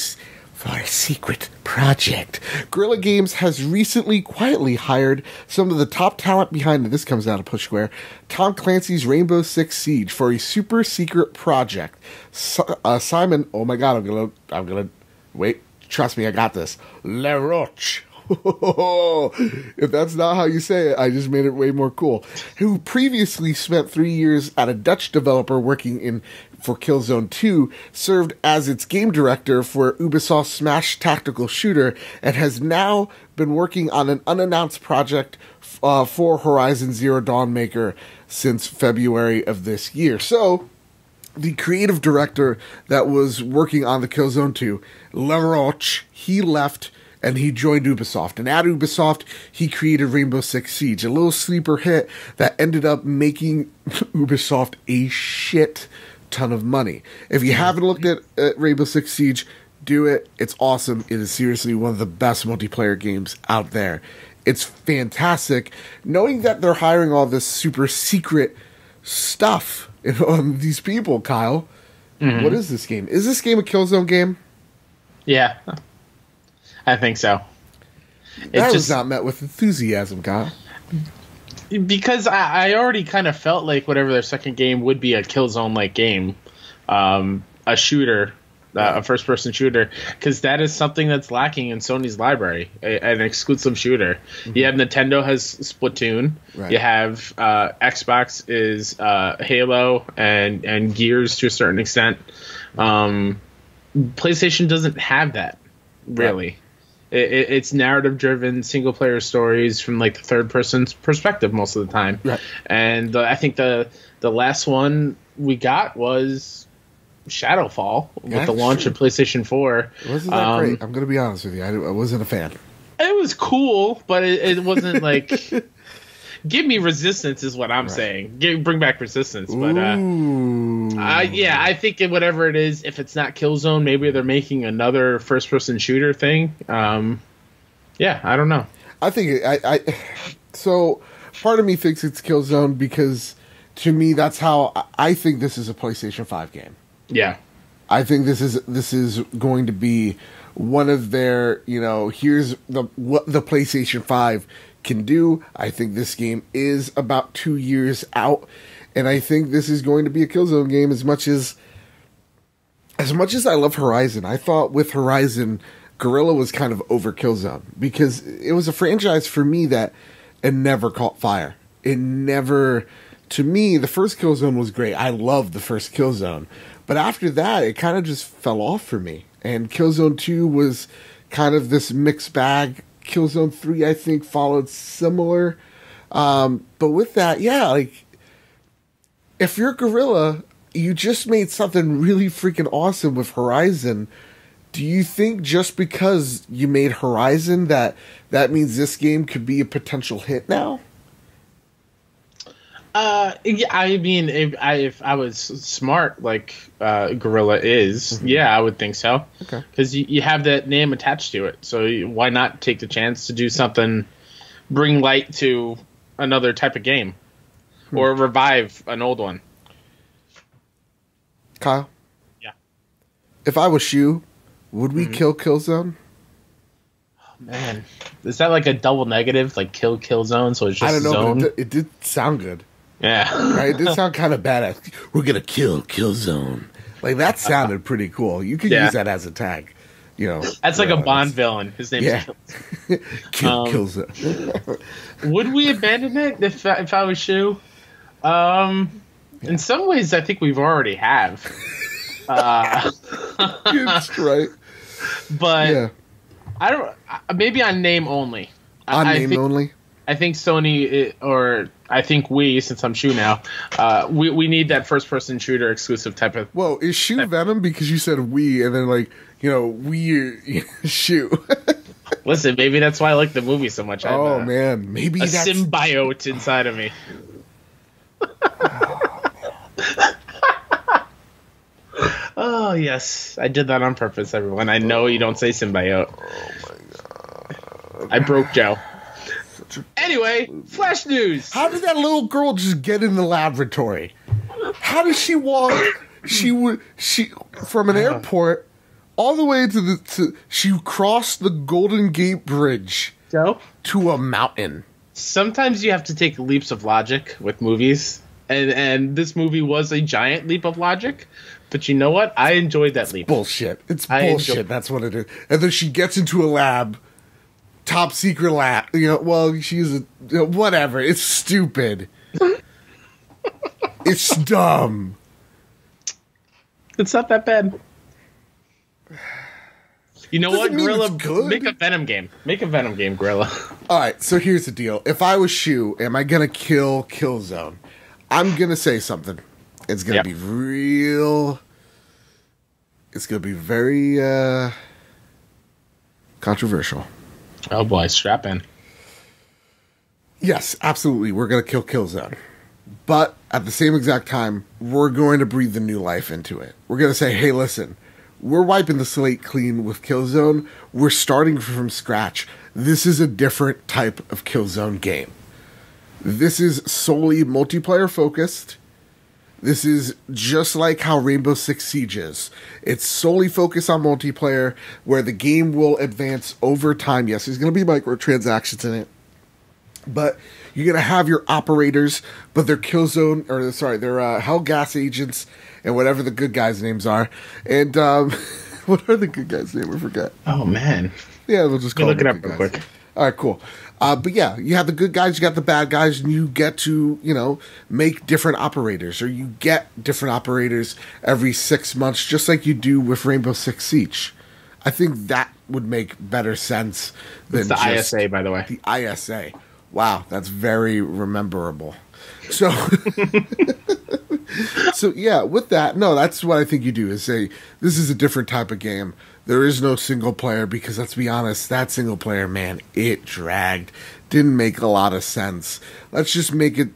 secret project. Guerrilla Games has recently quietly hired some of the top talent behind it. This comes out of Push Square. Tom Clancy's Rainbow Six Siege for a super secret project. Simon, oh my god, I'm gonna wait. Trust me, I got this. Le Roche. If that's not how you say it, I just made it way more cool. Who previously spent 3 years at a Dutch developer working for Killzone 2, served as its game director for Ubisoft's Smash tactical shooter, and has now been working on an unannounced project for Horizon Zero Dawn Maker since February of this year. So, the creative director that was working on the Killzone 2, Le Roche, he left and he joined Ubisoft. And at Ubisoft, he created Rainbow Six Siege, a little sleeper hit that ended up making Ubisoft a shit ton of money. If you haven't looked at Rainbow Six Siege, do it. It's awesome. It is seriously one of the best multiplayer games out there. It's fantastic. Knowing that they're hiring all this super secret stuff on these people, Kyle. Mm-hmm. What is this game? Is this game a Killzone game? Yeah. I think so. That was not met with enthusiasm, Kyle. Because I already kind of felt like whatever their second game would be a Killzone-like game. A shooter, a first-person shooter. Because that is something that's lacking in Sony's library, an exclusive shooter. Mm-hmm. You have Nintendo has Splatoon. Right. You have Xbox is Halo and Gears to a certain extent. PlayStation doesn't have that, really. Right. It's narrative-driven, single-player stories from like the third-person's perspective most of the time. Right. And I think the last one we got was Shadowfall with the launch of PlayStation 4. It wasn't that great. I'm going to be honest with you. I wasn't a fan. It was cool, but it wasn't like... Give me Resistance is what I'm saying. Bring back Resistance. But yeah, I think whatever it is, if it's not Killzone, maybe they're making another first-person shooter thing. Yeah, I don't know. I think so part of me thinks it's Killzone because to me that's how I think this is a PlayStation 5 game. Yeah. I think this is going to be one of their, here's what the PlayStation 5 can do. I think this game is about 2 years out, and I think this is going to be a Killzone game as much as I love Horizon. I thought with Horizon, Guerrilla was kind of over Killzone because it was a franchise for me that it never caught fire. It never, to me, the first Killzone was great. I loved the first Killzone, but after that, it kind of just fell off for me. And Killzone 2 was kind of this mixed bag. Killzone 3, I think, followed similar. But with that, yeah, like, if you're Guerrilla, you just made something really freaking awesome with Horizon. Do you think just because you made Horizon that means this game could be a potential hit now? Yeah, I mean, if I was smart like Guerrilla is, yeah, I would think so. Okay. Because you have that name attached to it, so why not take the chance to do something, bring light to another type of game, or revive an old one? Kyle? Yeah. If I was you, would we kill Killzone? Oh, man. Is that like a double negative, like kill Killzone, so it's just I don't know, zone? But it did sound good. Yeah. Right? It did sound kind of badass. We're going to kill Killzone. Like, that sounded pretty cool. You could use that as a tag. That's like a Bond villain. His name is Killzone. Would we abandon it if I was you? In some ways, I think we've already have. That's right. But I don't. Maybe on name only. Only. I think Sony, or I think we, since I'm Shu now, we need that first-person shooter exclusive type of... Whoa, is Shu Venom? Because you said we, and then we Shu. Listen, maybe that's why I like the movie so much. Oh, man. Maybe that's... a symbiote inside of me. Oh, yes. I did that on purpose, everyone. I know you don't say symbiote. Oh, my God. I broke Joe. Anyway, Flash News. How did that little girl just get in the laboratory? How does she walk? She from an airport all the way she crossed the Golden Gate Bridge to a mountain. Sometimes you have to take leaps of logic with movies, and this movie was a giant leap of logic. But you know what? I enjoyed that leap. Bullshit. It's bullshit. That's what it is. And then she gets into a lab, top secret lab. She's whatever. It's stupid. It's dumb. It's not that bad. You know what, Guerrilla? Make a Venom game. Make a Venom game, Guerrilla. All right, so here's the deal. If I was Shu, am I going to kill Killzone? I'm going to say something. It's going to be real... It's going to be very controversial. Oh, boy. Strap in. Yes, absolutely. We're going to kill Killzone. But at the same exact time, we're going to breathe the new life into it. We're going to say, hey, listen, we're wiping the slate clean with Killzone. We're starting from scratch. This is a different type of Killzone game. This is solely multiplayer focused. This is just like how Rainbow Six Siege is. It's solely focused on multiplayer, where the game will advance over time. Yes, there's going to be microtransactions in it. But you're going to have your operators, but they're Killzone, they're Hell Gas agents, and whatever the good guys' names are. And what are the good guys' names? I forget. Oh, man. Yeah, we'll just call look them it up real quick. All right, cool. But yeah, you have the good guys, you got the bad guys, and you get to, make different operators, or you get different operators every 6 months, just like you do with Rainbow Six Siege. I think that would make better sense than it's the ISA, by the way. The ISA. Wow, that's very rememberable. So, so yeah, with that, no, that's what I think you do, is say, this is a different type of game. There is no single player, because let's be honest, that single player, man, it dragged. Didn't make a lot of sense. Let's just make it,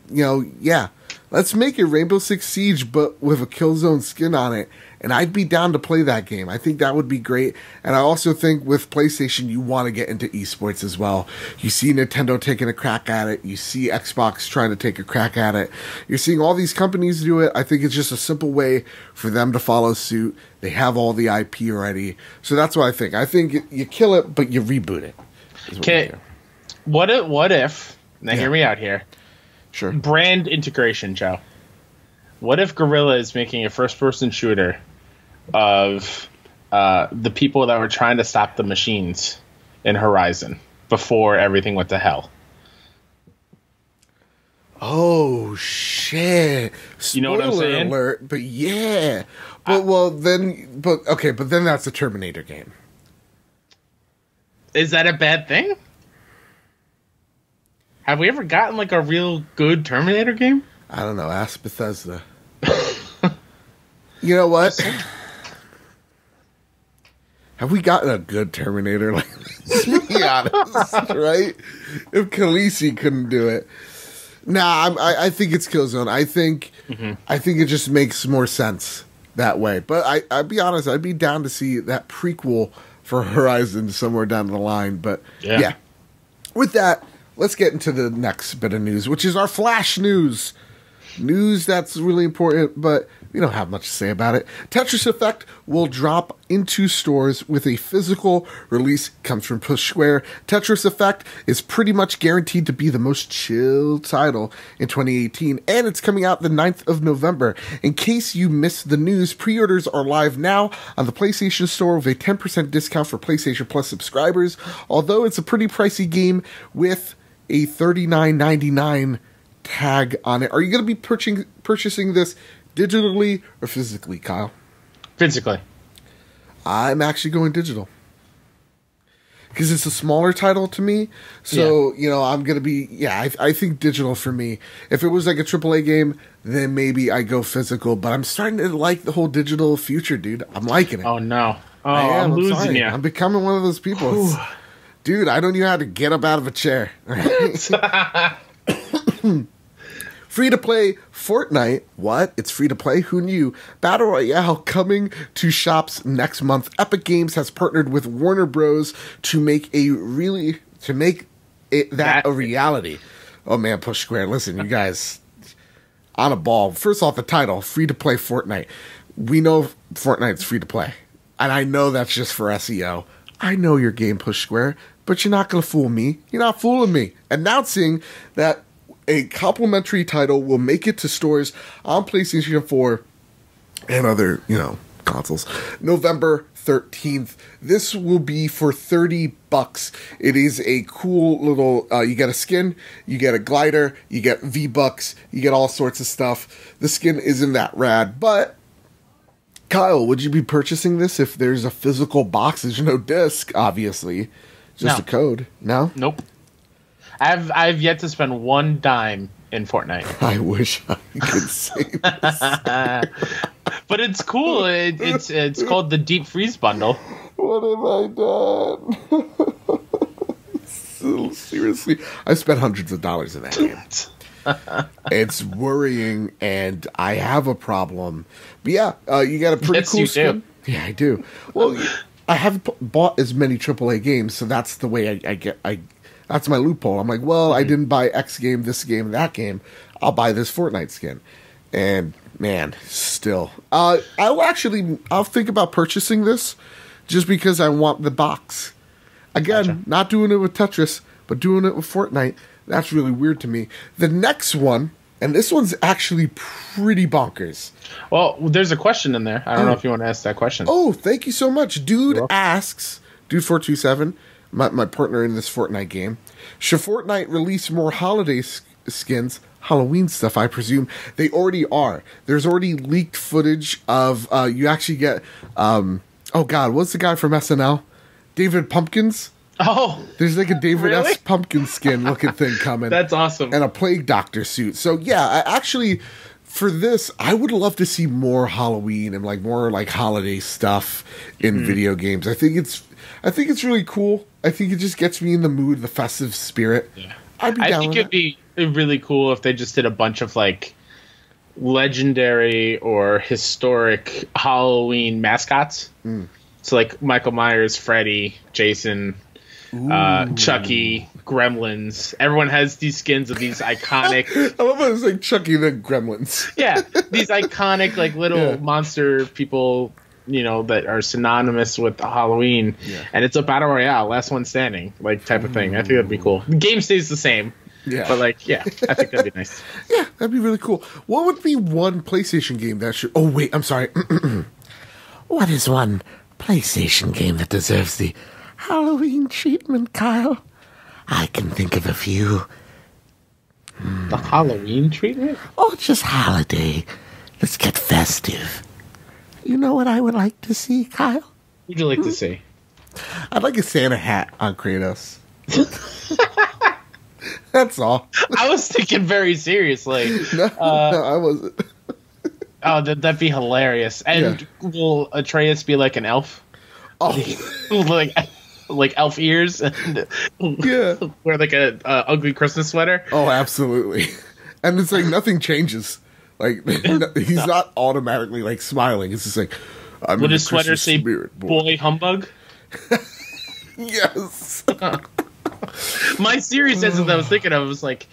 let's make it Rainbow Six Siege, but with a Killzone skin on it. And I'd be down to play that game. I think that would be great. And I also think with PlayStation, you want to get into esports as well. You see Nintendo taking a crack at it. You see Xbox trying to take a crack at it. You're seeing all these companies do it. I think it's just a simple way for them to follow suit. They have all the IP already. So that's what I think. I think you kill it, but you reboot it. Okay. What if, now hear me out here. Sure. Brand integration, Joe. What if Guerrilla is making a first-person shooter of the people that were trying to stop the machines in Horizon before everything went to hell? Oh, shit. You know what I'm saying? Alert, but yeah. But then that's a Terminator game. Is that a bad thing? Have we ever gotten like a real good Terminator game? I don't know. Ask Bethesda. You know what? Have we gotten a good Terminator? Like, let's be honest, right? If Khaleesi couldn't do it. Nah, I think it's Killzone. I think it just makes more sense that way. But I'd be honest, I'd be down to see that prequel for Horizon somewhere down the line. But yeah. With that, let's get into the next bit of news, which is our Flash news. News that's really important, but we don't have much to say about it. Tetris Effect will drop into stores with a physical release. Comes from Push Square. Tetris Effect is pretty much guaranteed to be the most chill title in 2018, and it's coming out the 9th of November. In case you missed the news, pre-orders are live now on the PlayStation Store with a 10% discount for PlayStation Plus subscribers, although it's a pretty pricey game with a $39.99 tag on it. Are you going to be purchasing this digitally or physically, Kyle? Physically. I'm actually going digital. Because it's a smaller title to me. So, I'm going to be... I think digital for me. If it was like a AAA game, then maybe I go physical. But I'm starting to like the whole digital future, dude. I'm liking it. Oh, no. Oh, I'm losing you. I'm becoming one of those people. Dude, I don't even have to get up out of a chair. Free-to-play Fortnite. What? It's free-to-play? Who knew? Battle Royale coming to shops next month. Epic Games has partnered with Warner Bros. to make a reality. Oh man, Push Square. Listen, you guys. on a ball. First off, the title, free-to-play Fortnite. We know Fortnite's free-to-play. And I know that's just for SEO. I know your game, Push Square, but you're not going to fool me. You're not fooling me. Announcing that a complimentary title will make it to stores on PlayStation 4 and other, consoles. November 13th. This will be for $30. It is a cool little, you get a skin, you get a glider, you get V-Bucks, you get all sorts of stuff. The skin isn't that rad, but Kyle, would you be purchasing this if there's a physical box? There's no disc, obviously. Just a code. No? Nope. I've yet to spend one dime in Fortnite. I wish I could say this. But it's cool. It's called the Deep Freeze Bundle. What have I done? So, seriously, I spent hundreds of dollars in that game. It's worrying, and I have a problem. But yeah, you got a pretty cool skin. Yeah, I do. Well, I haven't bought as many AAA games, so that's the way I get. That's my loophole. I'm like, well, I didn't buy X game, this game, that game. I'll buy this Fortnite skin. And man, still, I'll think about purchasing this just because I want the box. Again, gotcha. Not doing it with Tetris, but doing it with Fortnite. That's really weird to me. The next one, and this one's actually pretty bonkers. Well, there's a question in there. I don't know if you want to ask that question. Oh, thank you so much. Dude asks, Dude427, my partner in this Fortnite game, should Fortnite release more holiday skins? Halloween stuff, I presume. They already are. There's already leaked footage of, you actually get, oh God, what's the guy from SNL? David Pumpkins? Oh, there's like a David S. Pumpkin skin looking thing coming. That's awesome. And a Plague Doctor suit. So yeah, for this, I would love to see more Halloween and like more like holiday stuff in video games. I think it's really cool. I think it just gets me in the mood, the festive spirit. Yeah. I think it'd be really cool if they just did a bunch of like legendary or historic Halloween mascots. So like Michael Myers, Freddy, Jason, Chucky, Gremlins. Everyone has these skins of these iconic. I love how it's like Chucky the Gremlins. Yeah, these iconic like little monster people, that are synonymous with Halloween. Yeah. And it's a battle royale, last one standing, like type of thing. I think that'd be cool. The game stays the same. Yeah. But I think that'd be nice. Yeah, that'd be really cool. What would be one PlayStation game that should... Oh, wait, I'm sorry. What is one PlayStation game that deserves the Halloween treatment, Kyle? I can think of a few. The Halloween treatment? Oh, just holiday. Let's get festive. You know what I would like to see, Kyle? What would you like to see? I'd like a Santa hat on Kratos. That's all. I was thinking very seriously. No, I wasn't. Oh, that'd be hilarious. And will Atreus be like an elf? Oh, like elf ears and wear like a ugly Christmas sweater? Oh, absolutely. And it's like nothing changes. Like he's not automatically like smiling. It's just like I'm would his sweater say "Boy Humbug"? Yes. My serious answer that I was thinking of was like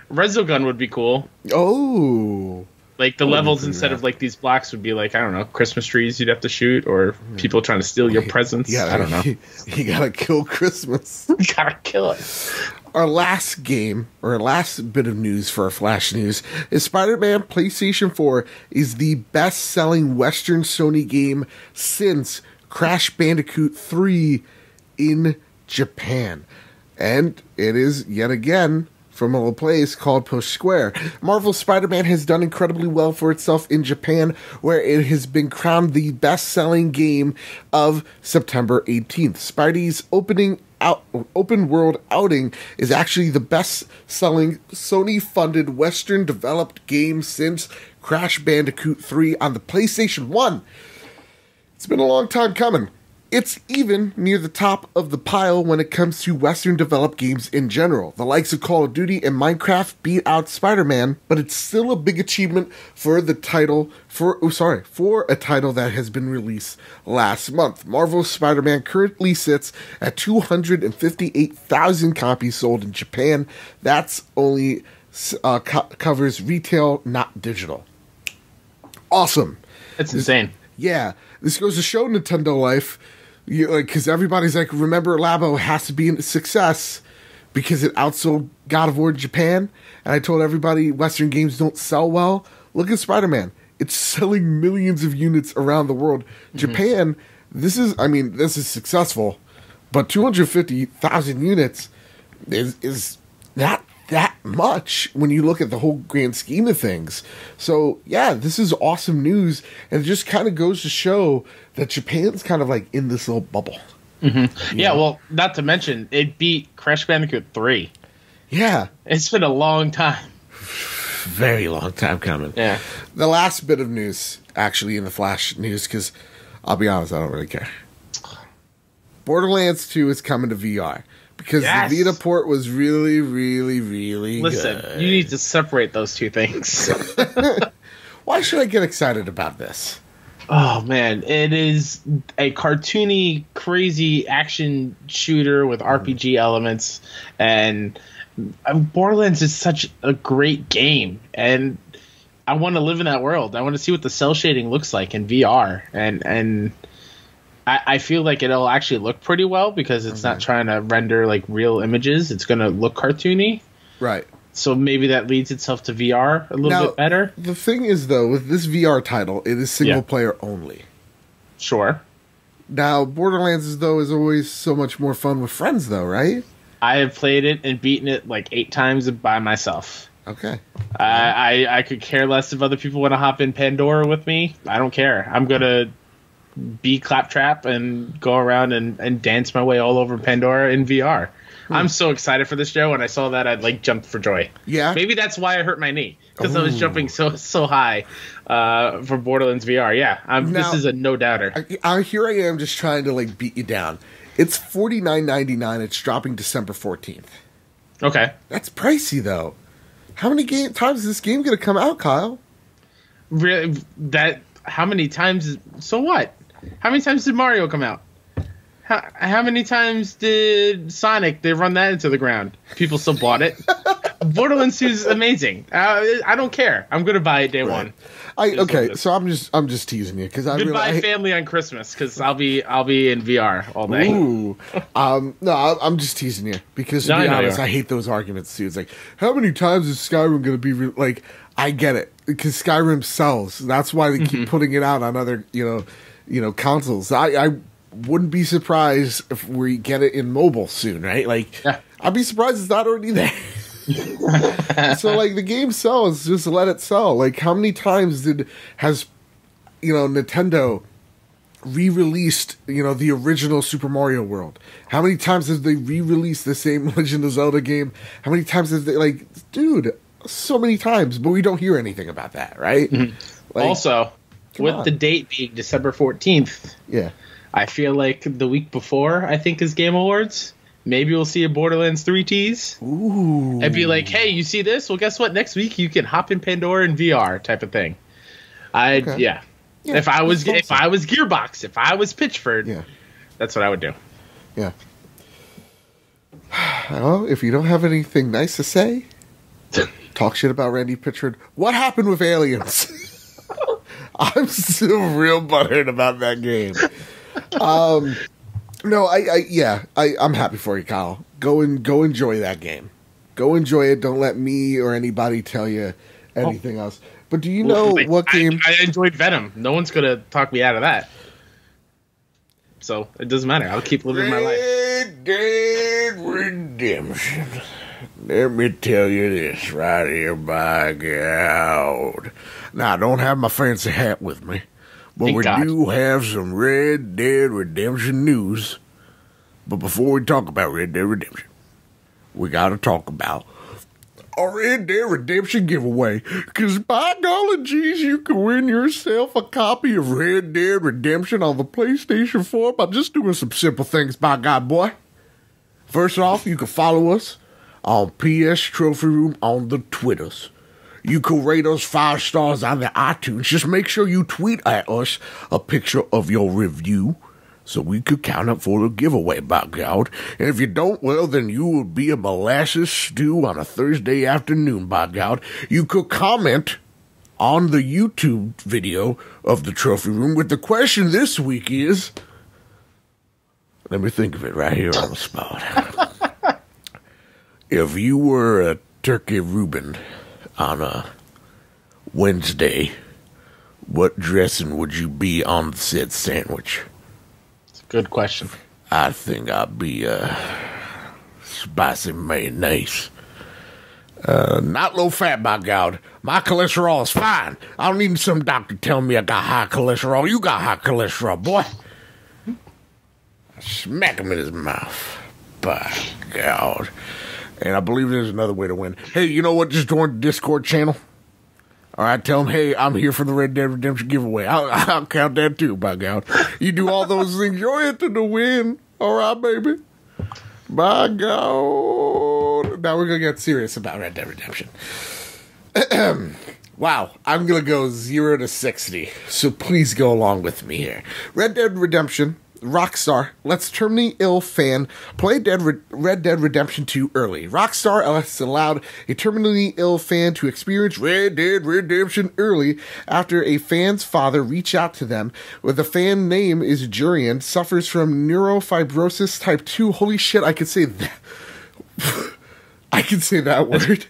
Resogun would be cool. Oh. Like the levels instead of like these blocks would be like, I don't know, Christmas trees you'd have to shoot or people trying to steal your presents. Yeah, I don't know. You gotta kill Christmas. You gotta kill it. Our last game, or our last bit of news for our Flash News, is Spider-Man PlayStation 4 is the best-selling Western Sony game since Crash Bandicoot 3 in Japan. And it is, yet again, from a little place called Push Square. Marvel's Spider-Man has done incredibly well for itself in Japan, where it has been crowned the best-selling game of September 18th. Spidey's open world outing is actually the best-selling Sony-funded Western-developed game since Crash Bandicoot 3 on the PlayStation 1. It's been a long time coming. It's even near the top of the pile when it comes to Western-developed games in general. The likes of Call of Duty and Minecraft beat out Spider-Man, but it's still a big achievement for a title that has been released last month. Marvel's Spider-Man currently sits at 258,000 copies sold in Japan. That's only covers retail, not digital. Awesome. That's insane. Yeah, this goes to show Nintendo life, because everybody's like, remember, Labo has to be a success because it outsold God of War in Japan. And I told everybody Western games don't sell well. Look at Spider-Man. It's selling millions of units around the world. Mm-hmm. Japan, this is successful, but 250,000 units is not that much when you look at the whole grand scheme of things. So, yeah, this is awesome news, and it just kind of goes to show that Japan's kind of like in this little bubble. Mm-hmm. Yeah, well, not to mention, it beat Crash Bandicoot 3. Yeah. It's been a long time. Very long time coming. Yeah. The last bit of news, actually, in the Flash news, because I'll be honest, I don't really care. Borderlands 2 is coming to VR. Because the Vita port was really, really, really good. You need to separate those two things. Why should I get excited about this? Oh, man. It is a cartoony, crazy action shooter with RPG elements. And Borderlands is such a great game. And I want to live in that world. I want to see what the cell shading looks like in VR. And I feel like it'll actually look pretty well because it's not trying to render like real images. It's going to look cartoony. Right. So maybe that leads itself to VR a little bit better. The thing is, though, with this VR title, it is single player only. Sure. Now, Borderlands, though, is always so much more fun with friends, though, right? I have played it and beaten it like 8 times by myself. Okay. I could care less if other people want to hop in Pandora with me. I don't care. I'm going to be Claptrap and go around and dance my way all over Pandora in VR. I'm so excited for this show. When I saw that, I'd like jumped for joy. Yeah. Maybe that's why I hurt my knee, because I was jumping so high for Borderlands VR. Yeah. This is a no doubter. Here I am just trying to like beat you down. It's $49.99. It's dropping December 14th. Okay. That's pricey though. How many times is this game going to come out, Kyle? Really? How many times? So what? How many times did Mario come out? How many times did Sonic, they run that into the ground? People still bought it. Borderlands 2 is amazing. I don't care. I'm going to buy it day one. So I'm just teasing you because goodbye family on Christmas, because I'll be in VR all day. Ooh. No, I'm just teasing you because to be honest, I hate those arguments too. It's like, how many times is Skyrim going to be like? I get it because Skyrim sells. That's why they keep putting it out on other consoles. I wouldn't be surprised if we get it in mobile soon, right? Like, I'd be surprised it's not already there. So, like, the game sells, just let it sell. Like, how many times has Nintendo re-released, the original Super Mario World? How many times have they re-released the same Legend of Zelda game? How many times have they, dude, so many times, but we don't hear anything about that, right? Mm-hmm. Also, with the date being December 14th, I feel like the week before, I think, is Game Awards. Maybe we'll see a Borderlands 3 tease. Ooh. And be like, hey, you see this? Well, guess what? Next week you can hop in Pandora in VR type of thing. If I was Gearbox, if I was Pitchford, that's what I would do. Yeah. Well, if you don't have anything nice to say, talk shit about Randy Pitchford. What happened with Aliens? I'm still real butthurt about that game. No, I'm happy for you, Kyle. Go enjoy that game. Go enjoy it. Don't let me or anybody tell you anything else. But do you know what game? I enjoyed Venom. No one's gonna talk me out of that. So it doesn't matter. I'll keep living my life. Red Dead Redemption. Let me tell you this right here, by God. Now, I don't have my fancy hat with me, but we do have some Red Dead Redemption news. But before we talk about Red Dead Redemption, we got to talk about a Red Dead Redemption giveaway. Because by golly geez, you can win yourself a copy of Red Dead Redemption on the PlayStation 4 by just doing some simple things, by God, boy. First off, you can follow us on PS Trophy Room on the Twitters. You can rate us 5 stars on the iTunes. Just make sure you tweet at us a picture of your review. so we could count up for the giveaway, by God. And if you don't, well, then you will be a molasses stew on a Thursday afternoon, by God. You could comment on the YouTube video of the trophy room with the question this week is, let me think of it right here on the spot. If you were a turkey Reuben on a Wednesday, what dressing would you be on said sandwich? It's a good question. I think I'd be spicy mayonnaise. Not low fat, by God. My cholesterol is fine. I don't need some doctor telling me I got high cholesterol. You got high cholesterol, boy. Smack him in his mouth. By God. And I believe there's another way to win. Hey, you know what? Just join the Discord channel. All right, tell them, hey, I'm here for the Red Dead Redemption giveaway. I'll count that too, by God. You do all those things, you're into the win. All right, baby. By God. Now we're going to get serious about Red Dead Redemption. Wow, I'm going to go 0 to 60, so please go along with me here. Red Dead Redemption, Rockstar lets terminally ill fan play Red Dead Redemption 2 early. Rockstar has allowed a terminally ill fan to experience Red Dead Redemption early after a fan's father reached out to them. With the fan name is Jurian, suffers from neurofibrosis type 2. Holy shit, I could say that. I can say that word.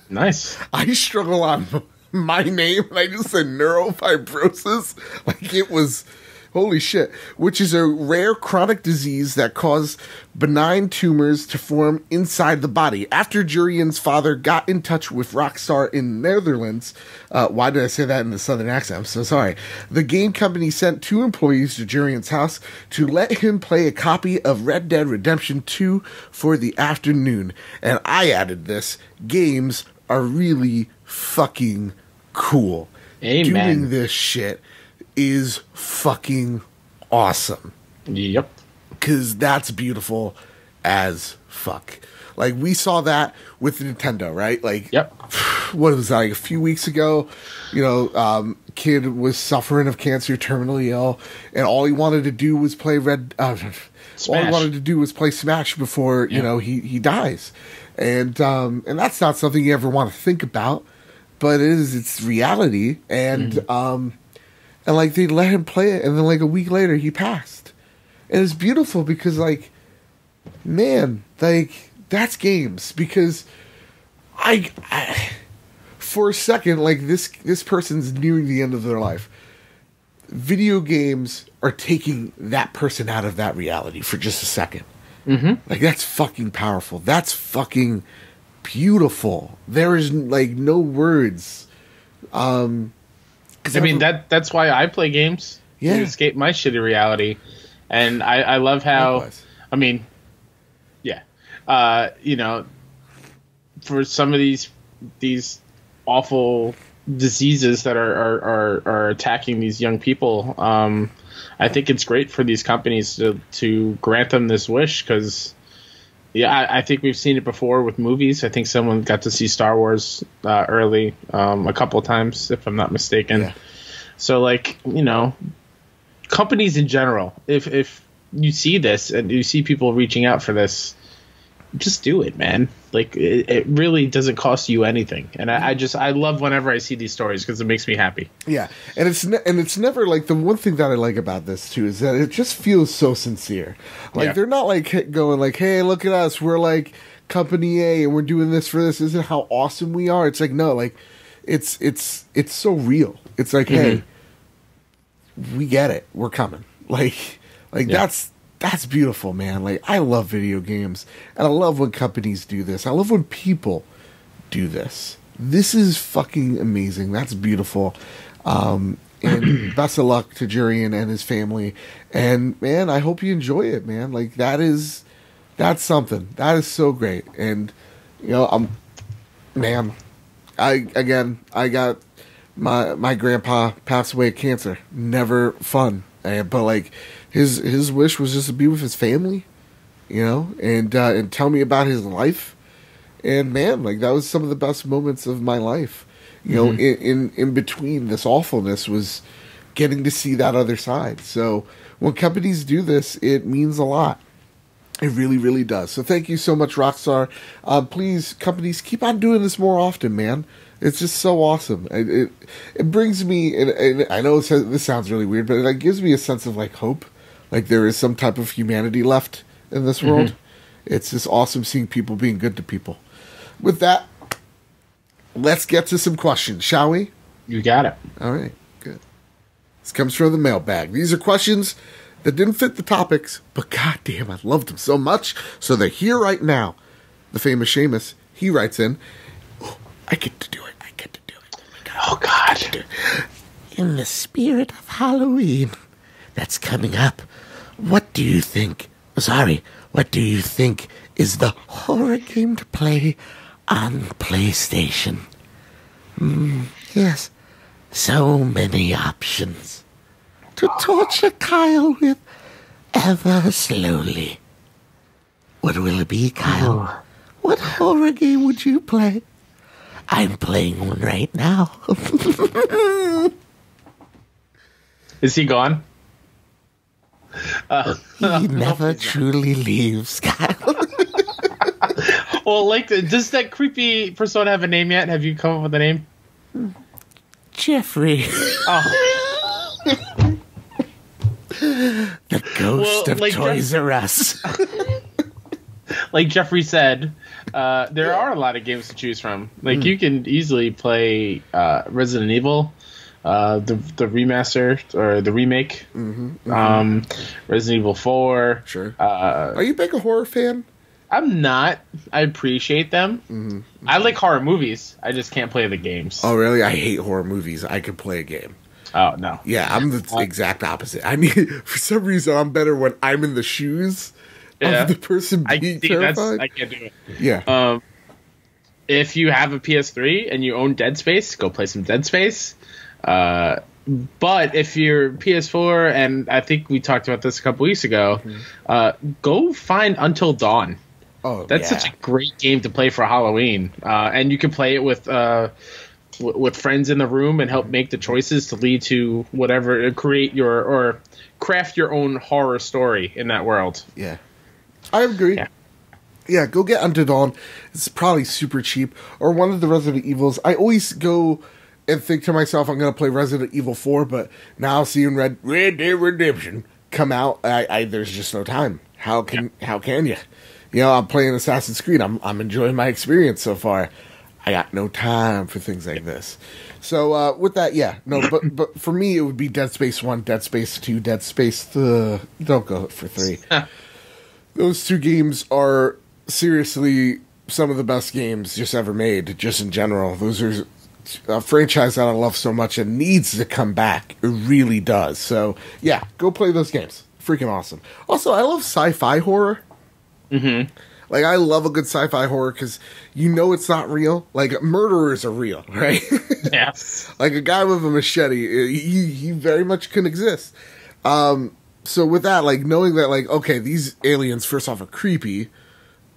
Nice. I struggle on my name, and I just said neurofibrosis. Like it was, holy shit. Which is a rare chronic disease that causes benign tumors to form inside the body. After Jurian's father got in touch with Rockstar in the Netherlands, why did I say that in the southern accent? I'm so sorry. The game company sent 2 employees to Jurian's house to let him play a copy of Red Dead Redemption 2 for the afternoon. And I added this, games are really fucking cool. Amen. Doing this shit is fucking awesome. Yep. Because that's beautiful as fuck. Like, we saw that with Nintendo, right? Like, yep. What was that, like a few weeks ago? You know, kid was suffering of cancer, terminally ill, and all he wanted to do was play all he wanted to do was play Smash before, you know, he dies. And that's not something you ever want to think about, but it's reality. And, and like, they let him play it, and then like a week later, he passed. And it's beautiful because, like, man, like, that's games. Because I for a second, like, this person's nearing the end of their life. Video games are taking that person out of that reality for just a second. Mm-hmm. Like, that's fucking powerful. That's fucking beautiful. There is, like, no words. I mean, that's why I play games. Yeah. To escape my shitty reality. And I love how, Likewise. I mean, yeah. You know, for some of these awful diseases that are attacking these young people, I think it's great for these companies to grant them this wish because, yeah, I think we've seen it before with movies. I think someone got to see Star Wars early a couple of times, if I'm not mistaken. Yeah. So, like, you know, companies in general, if you see this and you see people reaching out for this, just do it, man. Like, it really doesn't cost you anything, and I love whenever I see these stories because it makes me happy. Yeah, and it's never like, the one thing that I like about this too is that it just feels so sincere. Like, they're not like going like, hey, look at us, we're like company A and we're doing this for this. Isn't how awesome we are? It's like, no, like it's so real. It's like, hey, we get it, we're coming. Like that's beautiful, man. Like, I love video games, and I love when companies do this. I love when people do this. This is fucking amazing. That's beautiful. And best of luck to Jurian and his family. And, man, I hope you enjoy it, man. Like, that's something. That is so great. And, you know, I got my grandpa passed away of cancer. Never fun. But, like, his wish was just to be with his family, you know, and tell me about his life. And, man, like, that was some of the best moments of my life. You know, in between this awfulness was getting to see that other side. So when companies do this, it means a lot. It really, really does. So thank you so much, Rockstar. Please, companies, keep on doing this more often, man. It's just so awesome. It brings me, and I know this sounds really weird, but it gives me a sense of like hope. Like there is some type of humanity left in this world. It's just awesome seeing people being good to people. With that, let's get to some questions, shall we? You got it. All right, good. This comes from the mailbag. These are questions that didn't fit the topics, but goddamn, I loved them so much, so they're here right now. The famous Seamus, he writes in, I get to do it. I get to do it. Oh, God. In the spirit of Halloween that's coming up, what do you think? What do you think is the horror game to play on PlayStation? Yes, so many options to torture Kyle with ever slowly. What will it be, Kyle? What horror game would you play? I'm playing one right now. Is he gone? He never truly leaves, Kyle. Well, like, does that creepy persona have a name yet? Have you come up with a name? Jeffrey. Oh. The ghost of like Toys R Us. Like Jeffrey said, there are a lot of games to choose from. Like, you can easily play Resident Evil, the remaster or the remake, Resident Evil 4. Sure. Are you a big horror fan? I'm not. I appreciate them. I like horror movies. I just can't play the games. Oh, really? I hate horror movies. I could play a game. Oh, no. Yeah, I'm the exact opposite. I mean, for some reason, I'm better when I'm in the shoes of the person being terrified. I can't do it. Yeah. If you have a PS3 and you own Dead Space, go play some Dead Space. But if you're PS4, and I think we talked about this a couple weeks ago, go find Until Dawn. Oh, that's such a great game to play for Halloween, and you can play it with friends in the room and help make the choices to lead to whatever, create your or craft your own horror story in that world. Yeah, I agree. Yeah, go get Until Dawn. It's probably super cheap. Or one of the Resident Evils. I always go and think to myself, I'm going to play Resident Evil 4, but now seeing Red Dead Redemption come out, there's just no time. How can you? You know, I'm playing Assassin's Creed. I'm enjoying my experience so far. I got no time for things like this. So with that, but for me, it would be Dead Space 1, Dead Space 2, Dead Space... don't go for 3. Those two games are seriously some of the best games just ever made, just in general. Those are a franchise that I love so much and needs to come back. It really does. So, yeah, go play those games. Freaking awesome. Also, I love sci-fi horror. Like, I love a good sci-fi horror because you know it's not real. Like, murderers are real, right? Yes. Like, a guy with a machete, he very much can exist. So with that, like, knowing that, like, okay, these aliens, first off, are creepy,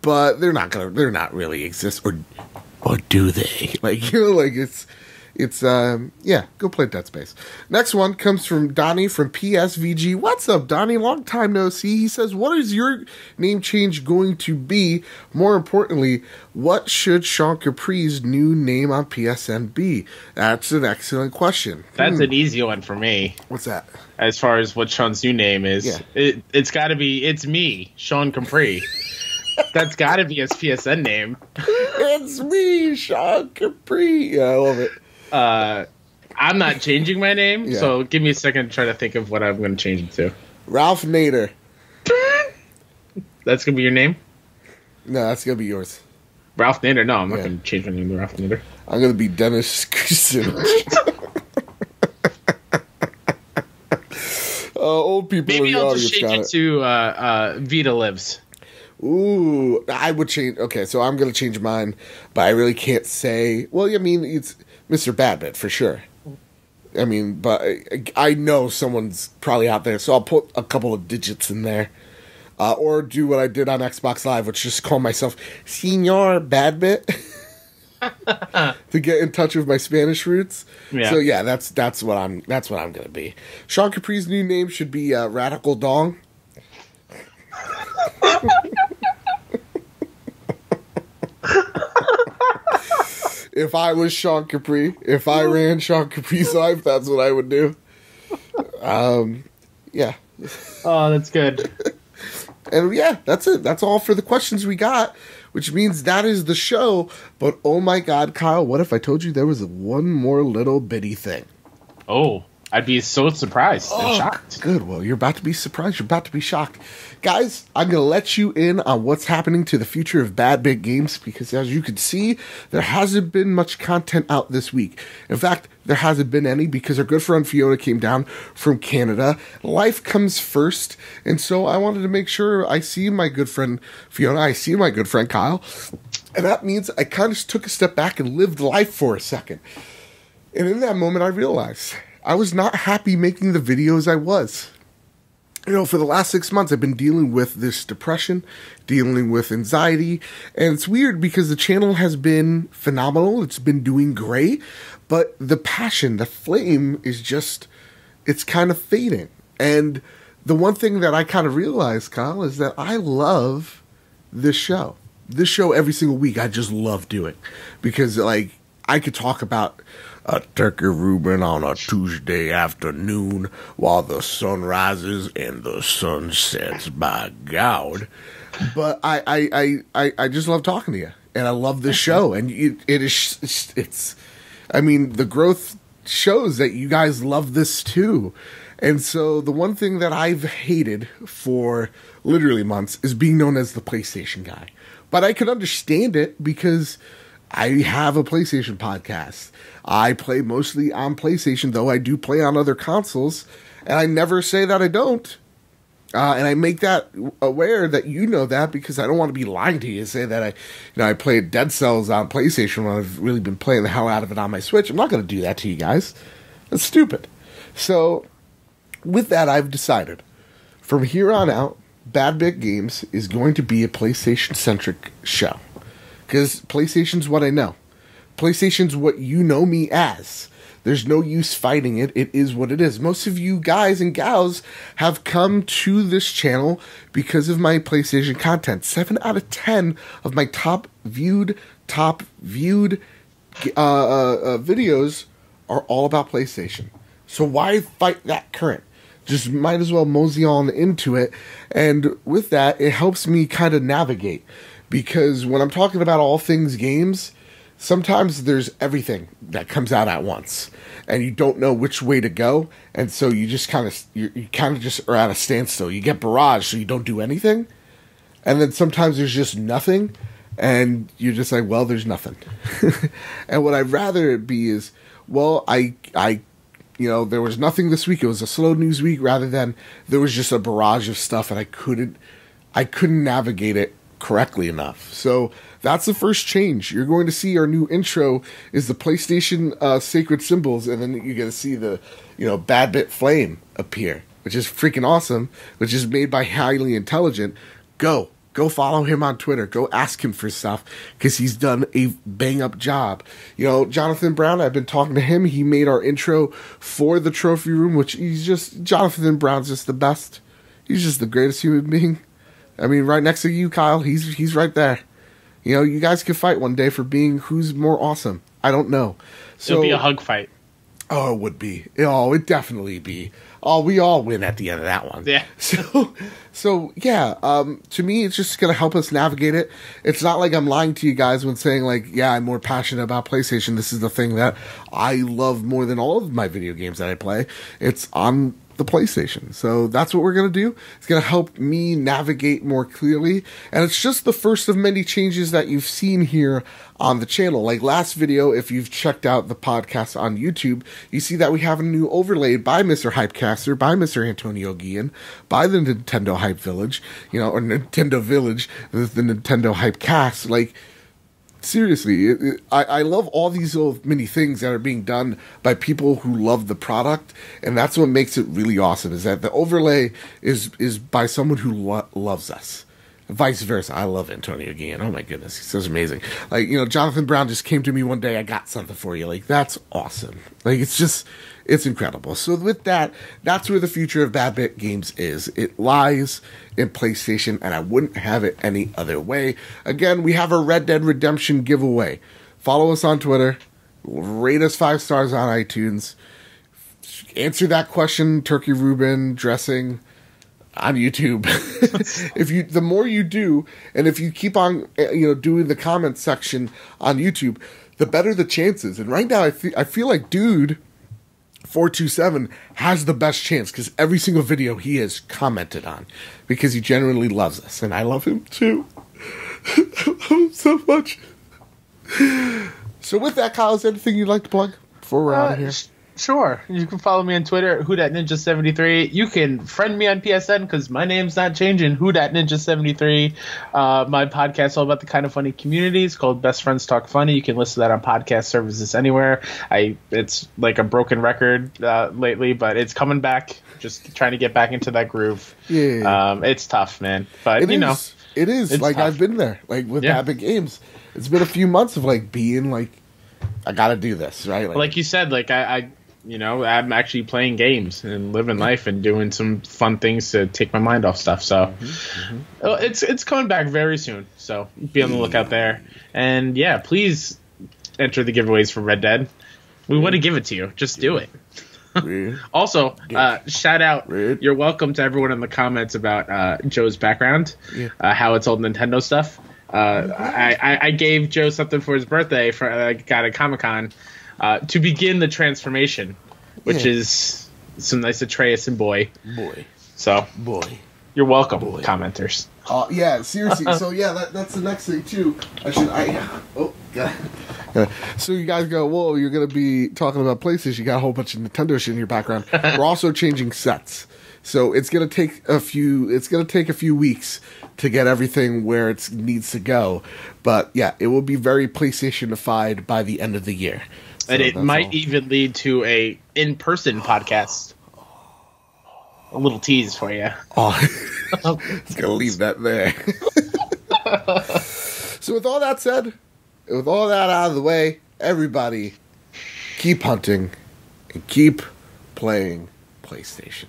but they're not really exist, or do they? Like, you know, like, it's go play Dead Space. Next one comes from Donnie from PSVG. What's up, Donnie? Long time no see. He says, what is your name change going to be? More importantly, what should Sean Capri's new name on PSN be? That's an excellent question. That's an easy one for me. What's that? As far as what Sean's new name is, it's got to be, it's me, Sean Capri. That's got to be his PSN name. It's me, Sean Capri. Yeah, I love it. I'm not changing my name, so give me a second to try to think of what I'm going to change it to. Ralph Nader. That's going to be your name? No, that's going to be yours. Ralph Nader? No, I'm not going to change my name to Ralph Nader. I'm going to be Dennis Kucinich. Old people Maybe in the I'll audience just change it to Vita Lives. Ooh, I would change. Okay, so I'm going to change mine, but I really can't say. Well, I mean, it's Mr. Badbit for sure. I mean, but I know someone's probably out there, so I'll put a couple of digits in there. Or do what I did on Xbox Live, which just call myself Senior Badbit. to get in touch with my Spanish roots. Yeah. So yeah, that's what I'm gonna be. Sean Capri's new name should be Radical Dong. If I was Sean Capri, if I ran Sean Capri's life, that's what I would do. Yeah. Oh, that's good. And yeah, that's it. That's all for the questions we got, which means that is the show. But oh my God, Kyle, what if I told you there was one more little bitty thing? Oh, I'd be so surprised and shocked. Good. Well, you're about to be surprised. You're about to be shocked. Guys, I'm going to let you in on what's happening to the future of Bad Big Games because as you can see, there hasn't been much content out this week. In fact, there hasn't been any because our good friend Fiona came down from Canada. Life comes first. And so I wanted to make sure I see my good friend Fiona. I see my good friend Kyle. And that means I kind of took a step back and lived life for a second. And in that moment, I realized I was not happy making the videos I was. You know, for the last 6 months, I've been dealing with this depression, dealing with anxiety, and it's weird because the channel has been phenomenal. It's been doing great, but the passion, the flame is just, it's kind of fading. And the one thing that I kind of realized, Kyle, is that I love this show. This show every single week, I just love doing because, like, I could talk about a turkey Reuben on a Tuesday afternoon while the sun rises and the sun sets, by God. But I just love talking to you, and I love this show, and it's I mean, the growth shows that you guys love this too. And so the one thing that I've hated for literally months is being known as the PlayStation guy. But I can understand it because I have a PlayStation podcast. I play mostly on PlayStation, though I do play on other consoles, and I never say that I don't. And I make that aware that you know that because I don't want to be lying to you and say that I played Dead Cells on PlayStation when I've really been playing the hell out of it on my Switch. I'm not going to do that to you guys. That's stupid. So with that, I've decided from here on out, Bad Big Games is going to be a PlayStation-centric show. Because PlayStation's what I know. PlayStation's what you know me as. There's no use fighting it. It is what it is. Most of you guys and gals have come to this channel because of my PlayStation content. 7 out of 10 of my top viewed videos are all about PlayStation. So why fight that current? Just might as well mosey on into it. And with that, it helps me kind of navigate. Because when I'm talking about all things games, sometimes there's everything that comes out at once, and you don't know which way to go, and so you just kind of just are at a standstill. You get barraged, so you don't do anything, and then sometimes there's just nothing, and you're just like, well, there's nothing. And what I'd rather it be is, well, there was nothing this week. It was a slow news week, rather than there was just a barrage of stuff, and I couldn't navigate it correctly enough. So that's the first change. You're going to see our new intro is the PlayStation sacred symbols, and then you're going to see the Bad Bit Flame appear, which is freaking awesome, which is made by Highly Intelligent. Go follow him on Twitter. Go ask him for stuff because he's done a bang up job. Jonathan Brown, I've been talking to him. He made our intro for the trophy room, which Jonathan Brown's just the best. He's just the greatest human being. I mean, right next to you, Kyle, he's right there. You guys could fight one day for being who's more awesome. I don't know. So, it'll be a hug fight. Oh, it would be. Oh, it'd definitely be. Oh, we all win at the end of that one. Yeah. So yeah, to me, it's just going to help us navigate it. It's not like I'm lying to you guys when saying, like, yeah, I'm more passionate about PlayStation. This is the thing that I love more than all of my video games that I play. It's on the PlayStation. So that's what we're going to do. It's going to help me navigate more clearly. And it's just the first of many changes that you've seen here on the channel. Like last video, if you've checked out the podcast on YouTube, you see that we have a new overlay by Mr. Hypecaster, by Mr. Antonio Guillen, by the Nintendo Hype Village, or Nintendo Village, the Nintendo Hypecast. Like, seriously, I love all these little mini things that are being done by people who love the product, and that's what makes it really awesome, is that the overlay is by someone who loves us. Vice versa. I love Antonio Guillen. Oh my goodness, he's so amazing. Like, Jonathan Brown just came to me one day. I got something for you. Like, that's awesome. Like, it's incredible. So with that, that's where the future of Bad Bit Games is. It lies in PlayStation, and I wouldn't have it any other way. Again, we have a Red Dead Redemption giveaway. Follow us on Twitter. Rate us 5 stars on iTunes. Answer that question, Turkey Reuben dressing, on YouTube. The more you do, and if you keep on doing the comments section on YouTube, the better the chances. And right now I feel like Dude 427 has the best chance, because every single video he has commented on, because he genuinely loves us, and I love him too. I love him so much. So with that, Kyle, is there anything you'd like to plug before we're out of here? Sure. You can follow me on Twitter, WhoDatNinja73. You can friend me on PSN, because my name's not changing, WhoDatNinja73. My podcast all about the kind of funny communities called Best Friends Talk Funny. You can listen to that on podcast services anywhere. It's like a broken record lately, but it's coming back. Just trying to get back into that groove. Yeah. It's tough, man. But, it is. Like, tough. I've been there. Like, with Bad Bit Games. It's been a few months of, like, being, like, I gotta do this, right? Like you said, like, I'm actually playing games and living life and doing some fun things to take my mind off stuff. So it's coming back very soon. So be on the lookout there. And yeah, please enter the giveaways for Red Dead. We want to give it to you. Just do it. Also, shout out. You're welcome to everyone in the comments about Joe's background, how it's old Nintendo stuff. I gave Joe something for his birthday got at Comic-Con. To begin the transformation, which is some nice Atreus and boy. So, you're welcome, commenters. Yeah, seriously. So, that's the next thing, too. So you guys go, whoa, you're going to be talking about PlayStation. You got a whole bunch of Nintendo shit in your background. We're also changing sets. So it's going to take a few weeks to get everything where it needs to go. But, yeah, it will be very PlayStation-ified by the end of the year. So and it might even lead to a in-person podcast. A little tease for you. Oh, it's going to leave that there. So with all that said, with all that out of the way, everybody keep hunting and keep playing PlayStation.